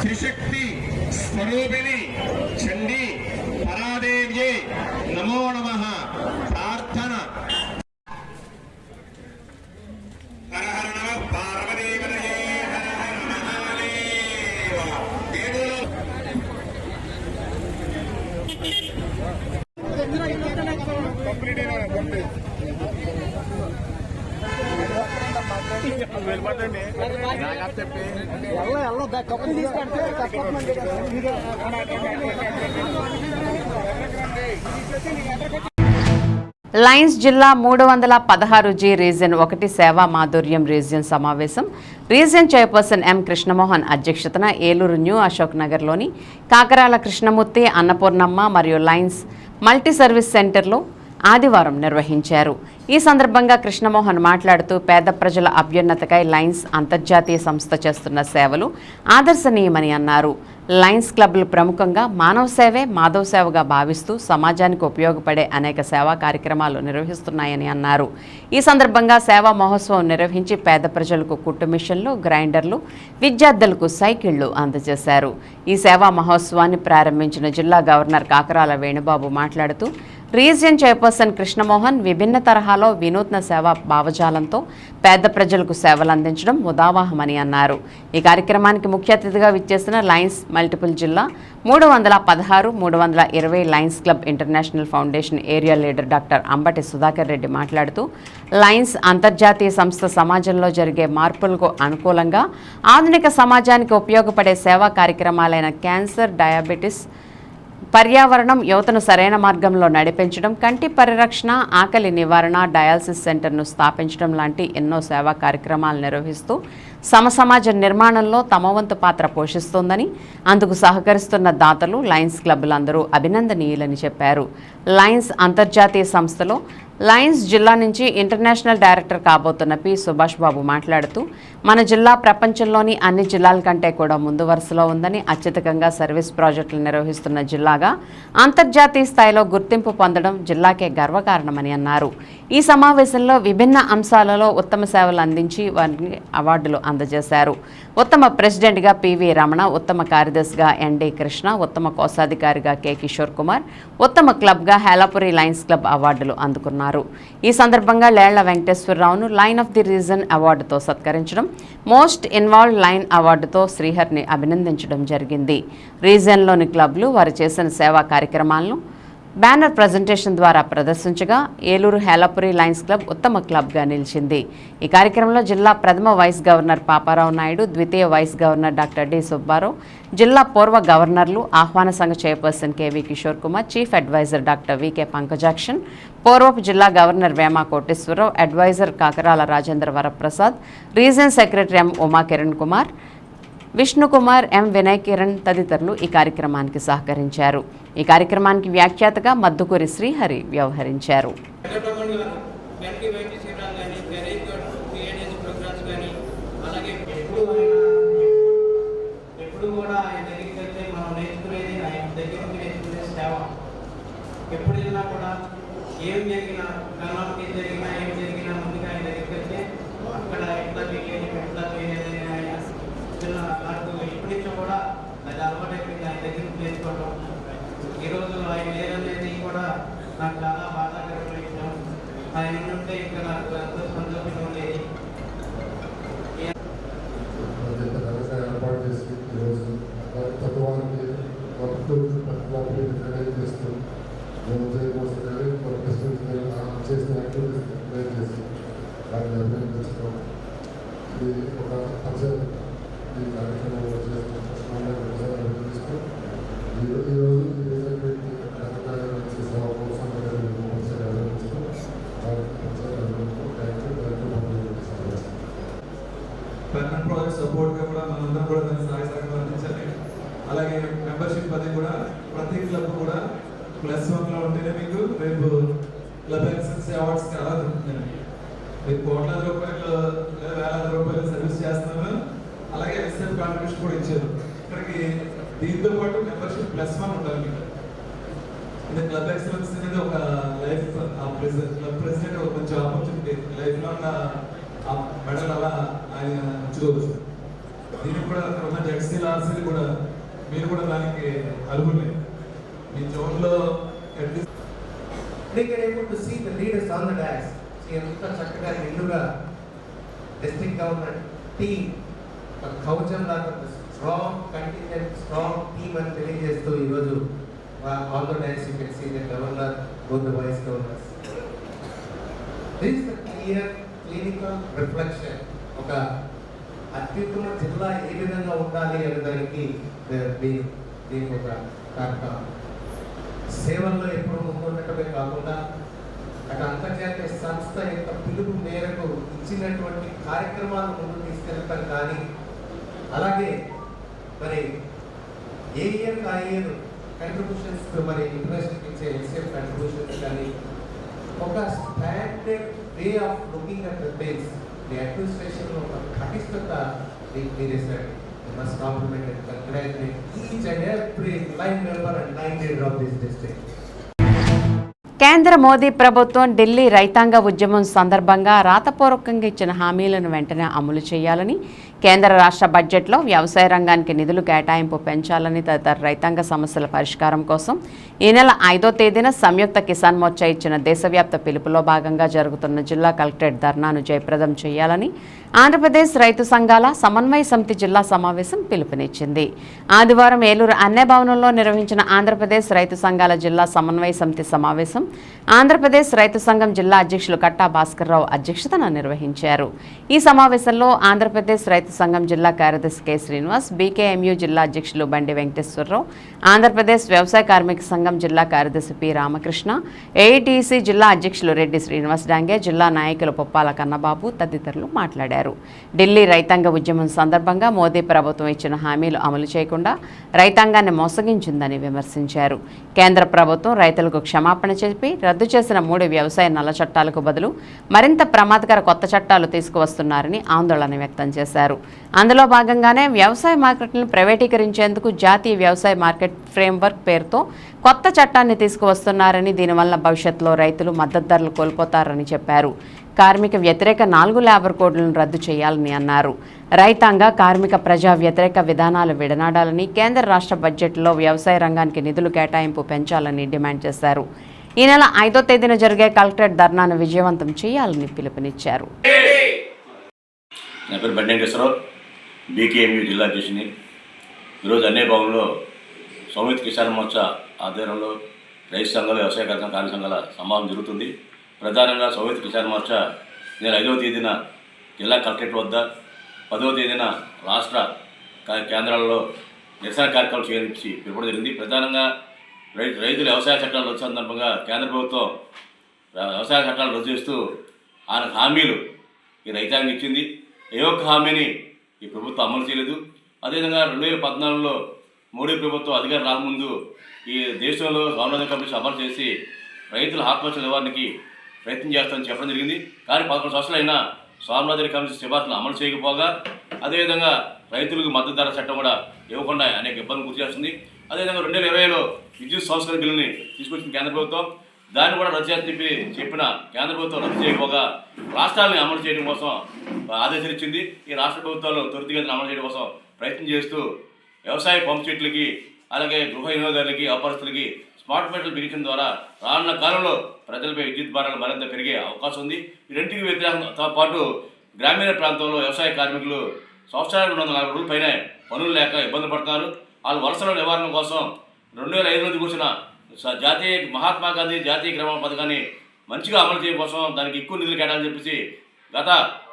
త్రిశక్తి స్వరూపిణి చండీ పరాదేవ్యే నమో నమః. ప్రార్థన. హర హర నమః పార్వతీపతయే హర హర మహాదేవ. లయన్స్ జిల్లా 316G రీజియన్ 1 సేవా మాధుర్యం రీజియన్ సమావేశం రీజియన్ చైర్పర్సన్ ఎం కృష్ణమోహన్ అధ్యక్షతన ఏలూరు న్యూ అశోక్ నగర్లోని కాకరాల కృష్ణమూర్తి అన్నపూర్ణమ్మ మరియు లయన్స్ మల్టీ సర్వీస్ సెంటర్లో ఆదివారం నిర్వహించారు. ఈ సందర్భంగా కృష్ణమోహన్ మాట్లాడుతూ పేద ప్రజల అభ్యున్నతకై లయన్స్ అంతర్జాతీయ సంస్థ చేస్తున్న సేవలు ఆదర్శనీయమని అన్నారు. లయన్స్ క్లబ్లు ప్రముఖంగా మానవ సేవే మాధవ సేవగా భావిస్తూ సమాజానికి ఉపయోగపడే అనేక సేవా కార్యక్రమాలు నిర్వహిస్తున్నాయని అన్నారు. ఈ సందర్భంగా సేవా మహోత్సవం నిర్వహించి పేద ప్రజలకు కుట్టు మిషన్లు, గ్రైండర్లు, విద్యార్థులకు సైకిళ్లు అందజేశారు. ఈ సేవా మహోత్సవాన్ని ప్రారంభించిన జిల్లా గవర్నర్ కాకరాల వేణుబాబు మాట్లాడుతూ రీజియన్ చైర్పర్సన్ కృష్ణమోహన్ విభిన్న తరహాలో వినూత్న సేవా భావజాలంతో పేద ప్రజలకు సేవలు అందించడం ముదావహమని అన్నారు. ఈ కార్యక్రమానికి ముఖ్య అతిథిగా విచ్చేసిన లయన్స్ మల్టిపుల్ జిల్లా 316, 320 Lions club international foundation area leader doctor Ambati Sudhakar Reddy మాట్లాడుతూ లయన్స్ అంతర్జాతీయ సంస్థ సమాజంలో జరిగే మార్పులకు అనుకూలంగా ఆధునిక సమాజానికి ఉపయోగపడే సేవా కార్యక్రమాలైన క్యాన్సర్, డయాబెటిస్, పర్యావరణం, యువతను సరైన మార్గంలో నడిపించడం, కంటి పరిరక్షణ, ఆకలి నివారణ, డయాలసిస్ సెంటర్ను స్థాపించడం లాంటి ఎన్నో సేవా కార్యక్రమాలు నిర్వహిస్తూ సమాజ నిర్మాణంలో తమ వంతు పాత్ర పోషిస్తోందని, అందుకు సహకరిస్తున్న దాతలు, లయన్స్ క్లబ్లందరూ అభినందనీయులని చెప్పారు. లయన్స్ అంతర్జాతీయ సంస్థలో లయన్స్ జిల్లా నుంచి ఇంటర్నేషనల్ డైరెక్టర్ కాబోతున్న పి సుభాష్ బాబు మాట్లాడుతూ మన జిల్లా ప్రపంచంలోని అన్ని జిల్లాల కంటే కూడా ముందు వరుసలో ఉందని, అత్యధికంగా సర్వీస్ ప్రాజెక్టులు నిర్వహిస్తున్న జిల్లాగా అంతర్జాతీయ స్థాయిలో గుర్తింపు పొందడం జిల్లాకే గర్వకారణమని అన్నారు. ఈ సమావేశంలో విభిన్న అంశాలలో ఉత్తమ సేవలు అందించి వారికి అవార్డులు అందజేశారు. ఉత్తమ ప్రెసిడెంట్గా పివి రమణ, ఉత్తమ కార్యదర్శిగా ఎన్డి కృష్ణ, ఉత్తమ కోశాధికారిగా కె కిషోర్ కుమార్, ఉత్తమ క్లబ్గా హేలాపురి లయన్స్ క్లబ్ అవార్డులు అందుకున్నారు. ఈ సందర్భంగా లేళ్ల వెంకటేశ్వరరావును లైన్ ఆఫ్ ది రీజన్ అవార్డుతో సత్కరించడం, మోస్ట్ ఇన్వాల్వ్డ్ లైన్ అవార్డుతో శ్రీహర్ని అభినందించడం జరిగింది. రీజియన్లోని క్లబ్లు వారు చేసిన సేవా కార్యక్రమాలను బ్యానర్ ప్రజెంటేషన్ ద్వారా ప్రదర్శించగా ఏలూరు హేలాపురి లయన్స్ క్లబ్ ఉత్తమ క్లబ్గా నిలిచింది. ఈ కార్యక్రమంలో జిల్లా ప్రథమ వైస్ గవర్నర్ పాపారావు నాయుడు, ద్వితీయ vice governor doctor D Subbarao, జిల్లా పూర్వ గవర్నర్లు, ఆహ్వాన సంఘ chairperson KV Kishore Kumar, chief advisor doctor VK Pankajakshan, పూర్వపు జిల్లా governor Vema Koteswararao, advisor Kakarala Rajendra Varaprasad, region secretary M Uma Kiran Kumar, Vishnukumar, M Vinay Kiran తదితరులు ఈ కార్యక్రమానికి సహకరించారు. ఈ కార్యక్రమానికి వ్యాఖ్యాతగా మద్దుకూరి శ్రీహరి వ్యవహరించారు. ఈరోజు ఆయన లేదనేది కూడా నాకు చాలా బాధాకరమైన విషయం. ఆయన ఉంటే ఇంకా నాకు ఎంతో సంతోషంగా ఉండేది. ఏర్పాటు చేసి ఈరోజు తత్వానికి చేస్తూ మేము చేసిన యాక్టివిటీస్ ప్లేన్ చేసి వారిని అభినందించడం, ఇది ఒక ఫంక్షన్ ఈ కార్యక్రమంలో చేస్తూ అభినందిస్తూ ఈరోజు పర్మనెంట్ ప్రాజెక్ట్ సపోర్ట్గా కూడా మనందరం కూడా దాన్ని సహాయ సహకారం అందించాలి. అలాగే మెంబర్షిప్ అది కూడా ప్రతి క్లబ్ కూడా +1లో ఉంటేనే మీకు రేపు క్లబ్ ఎక్సలెన్స్ అవార్డ్స్కి అలా దొరుకుతుందండి. మీరు కోట్లాది రూపాయలు లేదా వేలాది రూపాయలు సర్వీస్ చేస్తున్నారు, అలాగే ఎస్ఎఫ్ కాంట్రిబ్యూషన్ కూడా ఇచ్చారు. ఇక్కడికి దీంతో పాటు మెంబర్షిప్ +1 ఉండాలి మీకు. ఇది క్లబ్ ఎక్సలెన్స్ అనేది ఒక లైఫ్ క్లబ్ ప్రెసిడెంట్ ఒక మంచి ఆపర్చునిటీ, లైఫ్లో ఉన్న ఆ మెడల్ అలా ఆయన ఉంచుకోవచ్చు. దీనికి కూడా అక్కడ ఉన్న జడ్సీలు, ఆర్సీలు కూడా మీరు కూడా దానికి అర్హులే. మీ జోన్లో అట్లీస్ట్ ఎంత చక్కగా నిండుగా డిస్ట్రిక్ట్ గవర్నమెంట్ టీమ్ కవచం లాగా స్ట్రాంగ్ కంటిన్యూట్ స్ట్రాంగ్ టీమ్ అని తెలియజేస్తూ ఈరోజు all the dais you can see the governor, both the vice governors. This is the clear clinical reflection. ఒక అత్యుత్తమ జిల్లా ఏ విధంగా ఉండాలి అనే దానికి దీనికి ఒక సేవల్లో ఎప్పుడు ముందుండటమే కాకుండా అటు అంతర్జాతీయ సంస్థ యొక్క పిలుపు మేరకు ఇచ్చినటువంటి కార్యక్రమాలను ముందుకు తీసుకెళ్తాం. కానీ అలాగే మరి ఏ ఇయర్ ఆ ఇయర్ కంట్రిబ్యూషన్స్ మరి యూనివర్సిటీకి ఇచ్చే ఎస్ఎఫ్ కంట్రిబ్యూషన్స్ కానీ ఒక standard way of looking at the things the అడ్మినిస్ట్రేషన్లో ఒక పటిష్టత మీరేసాడు. Must compliment and congratulate each and every lion member and lion leader of this district. కేంద్ర మోదీ ప్రభుత్వం ఢిల్లీ రైతాంగ ఉద్యమం సందర్భంగా రాతపూర్వకంగా ఇచ్చిన హామీలను వెంటనే అమలు చేయాలని, కేంద్ర రాష్ట్ర బడ్జెట్లో వ్యవసాయ రంగానికి నిధులు కేటాయింపు పెంచాలని తదితర రైతాంగ సమస్యల పరిష్కారం కోసం ఈ నెల 5వ తేదీన సంయుక్త కిసాన్ మోర్చా ఇచ్చిన దేశవ్యాప్త పిలుపులో భాగంగా జరుగుతున్న జిల్లా కలెక్టరేట్ ధర్నాను జయప్రదం చేయాలని ఆంధ్రప్రదేశ్ రైతు సంఘాల సమన్వయ సమితి జిల్లా సమావేశం పిలుపునిచ్చింది. ఆదివారం ఏలూరు అన్నే భవనంలో నిర్వహించిన ఆంధ్రప్రదేశ్ రైతు సంఘాల జిల్లా సమన్వయ సమితి సమావేశం ఆంధ్రప్రదేశ్ రైతు సంఘం జిల్లా అధ్యక్షులు కట్టా భాస్కర్రావు అధ్యక్షతన నిర్వహించారు. ఈ సమావేశంలో ఆంధ్రప్రదేశ్ రైతు సంఘం జిల్లా కార్యదర్శి కె శ్రీనివాస్, బీకేఎంయూ జిల్లా అధ్యక్షులు బండి వెంకటేశ్వరరావు, ఆంధ్రప్రదేశ్ వ్యవసాయ కార్మిక సంఘం జిల్లా కార్యదర్శి పి రామకృష్ణ, ఏఐటీసీ జిల్లా అధ్యక్షులు రెడ్డి శ్రీనివాస్ డాంగే, జిల్లా నాయకులు పొప్పాల కన్నబాబు తదితరులు మాట్లాడారు. ఢిల్లీ రైతాంగ ఉద్యమం సందర్భంగా మోదీ ప్రభుత్వం ఇచ్చిన హామీలు అమలు చేయకుండా రైతాంగాన్ని మోసగించిందని విమర్శించారు. కేంద్ర ప్రభుత్వం రైతులకు క్షమాపణ చెప్పి రద్దు చేసిన 3 వ్యవసాయ నల్ల చట్టాలకు బదులు మరింత ప్రమాదకర కొత్త చట్టాలు తీసుకువస్తున్నారని ఆందోళన వ్యక్తం చేశారు. అందులో భాగంగానే వ్యవసాయ మార్కెట్లను ప్రైవేటీకరించేందుకు జాతీయ వ్యవసాయ మార్కెట్ ఫ్రేమ్వర్క్ పేరుతో కొత్త చట్టాన్ని తీసుకువస్తున్నారని, దీనివల్ల భవిష్యత్తులో రైతులు మద్దతు ధరలు కోల్పోతారని చెప్పారు. కార్మిక వ్యతిరేక 4 లేబర్ కోడ్లను రద్దు చేయాలని అన్నారు. రైతాంగ కార్మిక ప్రజా వ్యతిరేక విధానాలు విడనాడాలని, కేంద్ర రాష్ట్ర బడ్జెట్లో వ్యవసాయ రంగానికి నిధులు కేటాయింపు పెంచాలని డిమాండ్ చేశారు. ఈ నెల 5వ తేదీన జరిగే కలెక్టరేట్ ధర్నాను విజయవంతం చేయాలని పిలుపునిచ్చారు. నా పేరు బండి వెంకటేశ్వరరావు, బీకేఎంయూ జిల్లా అధ్యక్షుని. ఈరోజు అన్నే భవన్లో సంయుక్త కిసాన్ మోర్చా ఆధ్వర్యంలో రైతు సంఘాలు, వ్యవసాయ కార్మిక సంఘాల సమావేశం జరుగుతుంది. ప్రధానంగా సంయుక్త కిసాన్ మోర్చా నేను 5వ తేదీన జిల్లా కలెక్టరేట్ వద్ద, 10వ తేదీన రాష్ట్ర కేంద్రాల్లో నిరసన కార్యక్రమాలు చేయించి పిలుపుకోవడం జరిగింది. ప్రధానంగా రైతుల వ్యవసాయ చట్టాలు రద్దు సందర్భంగా కేంద్ర ప్రభుత్వం వ్యవసాయ చట్టాలు రద్దు చేస్తూ ఆయన హామీలు ఈ రైతాంగం ఇచ్చింది. ఏ ఒక్క హామీని ఈ ప్రభుత్వం అమలు చేయలేదు. అదేవిధంగా 2014లో మోడీ ప్రభుత్వం అధికారం రాకముందు ఈ దేశంలో స్వామినాథన్ కమిషన్ అమలు చేసి రైతుల ఆత్మహత్య నివారణకి ప్రయత్నం చేస్తామని చెప్పడం జరిగింది. కానీ 11 సంవత్సరాలైనా స్వామినాథన్ కమిషన్ సిఫార్సులు అమలు చేయకపోగా, అదేవిధంగా రైతులకు మద్దతు ధర చట్టం కూడా ఇవ్వకుండా అనేక ఇబ్బందులు గురి చేస్తుంది. అదేవిధంగా 2020లో విద్యుత్ సంస్కరణ బిల్లుని తీసుకొచ్చిన కేంద్ర ప్రభుత్వం దాన్ని కూడా రద్దు చేసి చెప్పిన కేంద్ర ప్రభుత్వం రద్దు చేయకపోగా రాష్ట్రాలను అమలు చేయడం కోసం ఆదేశాలు ఇచ్చింది. ఈ రాష్ట్ర ప్రభుత్వాలు త్వరితగతిన అమలు చేయడం కోసం ప్రయత్నం చేస్తూ వ్యవసాయ పంప్ సెట్లకి, అలాగే గృహ వినియోగదారులకి, వ్యాపారస్తులకి స్మార్ట్ మీటర్లు బిగించడం ద్వారా రానున్న కాలంలో ప్రజలపై విద్యుత్ భారాలు మరింత పెరిగే అవకాశం ఉంది. ఈ రెండింటికి వ్యతిరేకంతో పాటు గ్రామీణ ప్రాంతంలో వ్యవసాయ కార్మికులు సంవత్సరానికి 240 రోజుల పైన పనులు లేక ఇబ్బంది పడుతున్నారు. వాళ్ళ వలసల నివారణ కోసం 2005 నుంచి కూర్చున్న జాతీయ మహాత్మా గాంధీ జాతీయ గ్రామ పథకాన్ని మంచిగా అమలు చేయడం కోసం దానికి ఎక్కువ నిధులు కేటాలని చెప్పేసి గత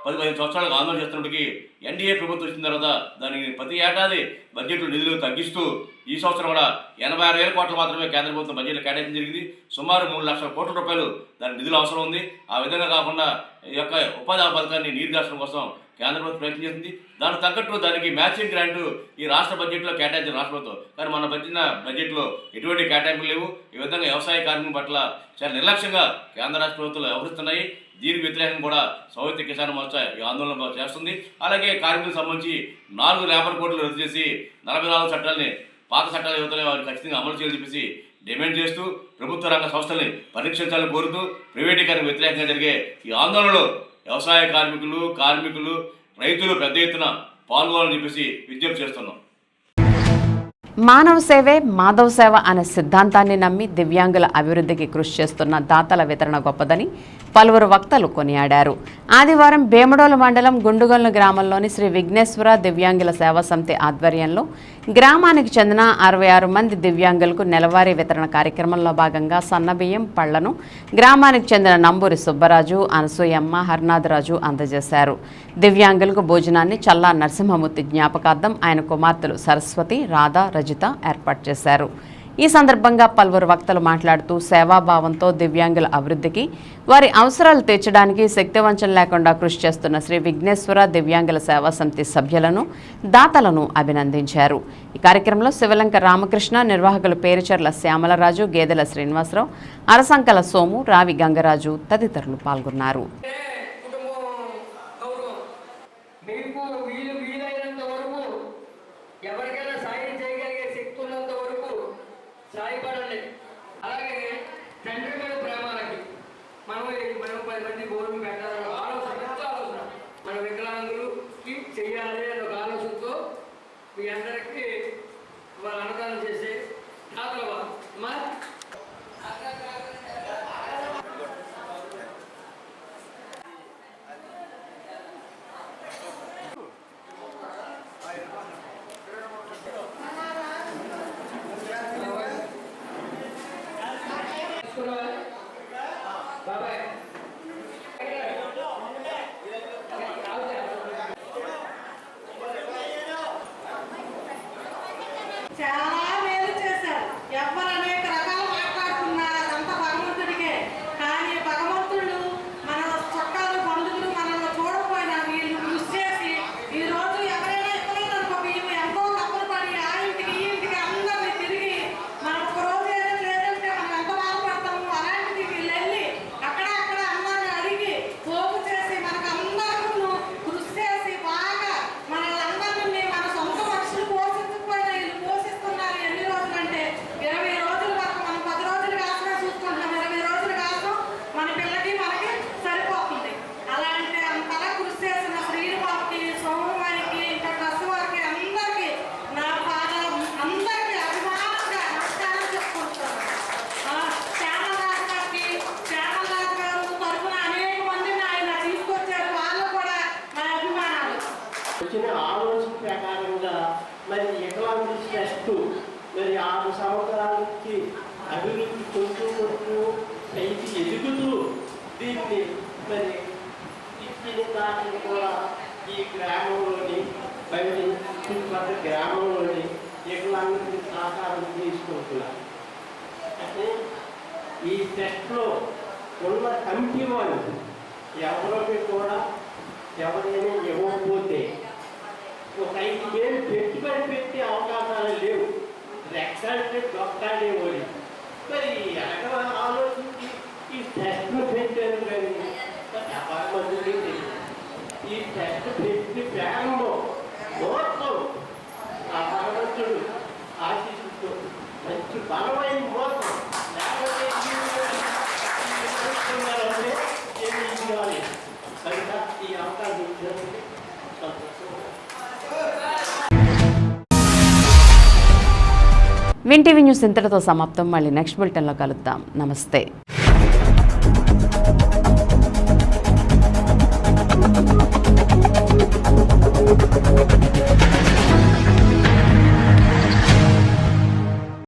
10-15 సంవత్సరాలుగా ఆందోళన చేస్తున్నప్పటికీ ఎన్డీఏ ప్రభుత్వం వచ్చిన తర్వాత దానికి ప్రతి ఏడాది బడ్జెట్లో నిధులు తగ్గిస్తూ ఈ సంవత్సరం కూడా 86,000 కోట్లు మాత్రమే కేంద్ర ప్రభుత్వం బడ్జెట్లో కేటాయించడం జరిగింది. సుమారు 3 లక్షల కోట్ల రూపాయలు దానికి నిధులు అవసరం ఉంది. ఆ విధంగా కాకుండా ఈ యొక్క ఉపాధి పథకాన్ని నీరుగార్చడం కోసం కేంద్ర ప్రభుత్వం ప్రయత్నం చేసింది. దానికి తగ్గట్టు దానికి మ్యాచింగ్ గ్రాంటు ఈ రాష్ట్ర బడ్జెట్లో కేటాయించిన రాష్ట్ర ప్రభుత్వం. కానీ మన బడ్జెట్లో ఎటువంటి కేటాయింపులు లేవు. ఈ విధంగా వ్యవసాయ కార్మికుల పట్ల చాలా నిర్లక్ష్యంగా కేంద్ర రాష్ట్ర ప్రభుత్వాలు వ్యవహరిస్తున్నాయి. దీనికి వ్యతిరేకంగా కూడా సంయుక్త కిసాన్ మోర్చా ఈ ఆందోళన చేస్తుంది. అలాగే కార్మికులకు సంబంధించి 4 లేబర్ కోడ్లు రద్దు చేసి 44 చట్టాలని, పాత చట్టాల యువతలే వారు ఖచ్చితంగా అమలు చేయాలని చెప్పేసి డిమాండ్ చేస్తూ ప్రభుత్వ రంగ సంస్థల్ని పరీక్షించాలని కోరుతూ ప్రైవేటీకరణ వ్యతిరేకంగా జరిగే ఈ ఆందోళనలో వ్యవసాయ కార్మికులు, రైతులు పెద్ద ఎత్తున పాల్గొనాలని చెప్పేసి విజ్ఞప్తి చేస్తున్నాం. మానవ సేవే మాధవ సేవ అనే సిద్ధాంతాన్ని నమ్మి దివ్యాంగుల అభివృద్ధికి కృషి చేస్తున్న దాతల వితరణ గొప్పదని పలువురు వక్తలు కొనియాడారు. ఆదివారం భీమడోలు మండలం గుండుగొల్లు గ్రామంలోని శ్రీ విఘ్నేశ్వర దివ్యాంగుల సేవా సమితి ఆధ్వర్యంలో గ్రామానికి చెందిన 66 మంది దివ్యాంగులకు నెలవారీ వితరణ కార్యక్రమంలో భాగంగా సన్నబియ్యం పళ్లను గ్రామానికి చెందిన నంబూరి సుబ్బరాజు, అనసూయమ్మ, హర్నాథరాజు అందజేశారు. దివ్యాంగులకు భోజనాన్ని చల్లా నరసింహమూర్తి జ్ఞాపకార్థం ఆయన కుమార్తెలు సరస్వతి, రాధ, రజిత ఏర్పాటు చేశారు. ఈ సందర్భంగా పలువురు వక్తలు మాట్లాడుతూ సేవాభావంతో దివ్యాంగుల అభివృద్ధికి, వారి అవసరాలు తీర్చడానికి శక్తివంచన లేకుండా కృషి చేస్తున్న శ్రీ విఘ్నేశ్వర దివ్యాంగుల సేవా సమితి సభ్యులను, దాతలను అభినందించారు. ఈ కార్యక్రమంలో శివలంక రామకృష్ణ, నిర్వాహకులు పేరుచర్ల శ్యామలరాజు, గేదెల శ్రీనివాసరావు, అరసంకల సోము, రావి గంగరాజు తదితరులు పాల్గొన్నారు. సాయపడండి. అలాగే తండ్రి మీద ప్రేమాలకి మనం 10 మంది గోరులు పెట్టాలని ఆలోచన మన వికలాంగులకి చెయ్యాలి అనే ఒక ఆలోచనతో మీ అందరికీ వాళ్ళు అన్నదానం చేసే దాతలవా అమ్మా. చాలా మేలు చేశారు. ఎవరు అనేక రకాలు మాట్లాడుతున్నారు, అదంతా భగవంతుడికే. కానీ భగవంతుడు మన చుట్టాలు, బంధువులు మనల్ని చూడకపోయినా వీళ్ళు కృషి చేసి ఈ రోజు ఎవరైనా ఇవ్వలేదనుకో బియ్యం ఎంతో కప్పులు పడి ఆ ఇంటికి ఈ ఇంటికి అందరినీ తిరిగి మనం ఒక రోజు ఏదో లేదంటే మనం ఎంత బాధపడతాము. అలాంటిది వీళ్ళు వెళ్ళి అక్కడ అందరిని అడిగి పోగు చేసి మనకు అందరికీ కృషి చేసి బాగా మనల్ని మన సొంత పక్షులు పోషించకపోయినా వీళ్ళు పోషిస్తున్నారు. ఎన్ని రోజులు అంటే 20 రోజుల వరకు, మనం 10 రోజులు కాసుగా చూసుకుంటున్నాం. 20 రోజులు కాసం మన పిల్లకి మనకి సరిపోతుంది. అలాంటి అంతలా కృషి చేసిన శ్రీనివారికి, సోమవారికి, ఇంకా డ్రెస్ వారికి అందరికీ నా పాదాలు అందరికీ అభిమానంగా నమస్కారం చెప్పుకుంటాను. శ్యామరాజు గారికి, శ్యామరాజు గారు తరఫున అనేక మందిని ఆయన తీసుకొచ్చారు. వాళ్ళు కూడా నా అభిమానాలు. వచ్చిన ఆలోచన ప్రకారంగా మరి వికలాంగుల ట్రస్ట్ మరి 6 సంవత్సరాల నుంచి అభివృద్ధి కొంటూ పైకి ఎదుగుతూ దీన్ని మరి ఇచ్చిన దాన్ని కూడా ఈ గ్రామంలోని బయట చుట్టుపక్కల గ్రామంలోని వికలాంగులకి సహకారం తీసుకుంటున్నారు. అంటే ఈ ట్రస్ట్లో ఉన్న కమిటీ వాళ్ళు ఎవరికి కూడా ఎవరైనా ఇవ్వకపోతే ఒక 5,000 పెట్టుబడి పెట్టే అవకాశాలు లేవు. రెక్సాడితే డొక్కాడేవాడి మరి ఎక్కడ ఆలోచించి ఈ టెస్ట్ను పెట్టారు. కానీ మంది ఈ టెస్ట్ పెట్టి ప్రారంభం మొత్తం ఆ భగవంతుడు ఆశిస్తూ మంచి బలమైన మోసం లేకపోతే ఏమి ఇవ్వాలి. కనుక ఈ అవకాశం ఇచ్చినందుకు విన్ టీవీ న్యూస్ ఇంతటితో సమాప్తం. మళ్ళీ నెక్స్ట్ బులెటిన్లో కలుద్దాం. నమస్తే.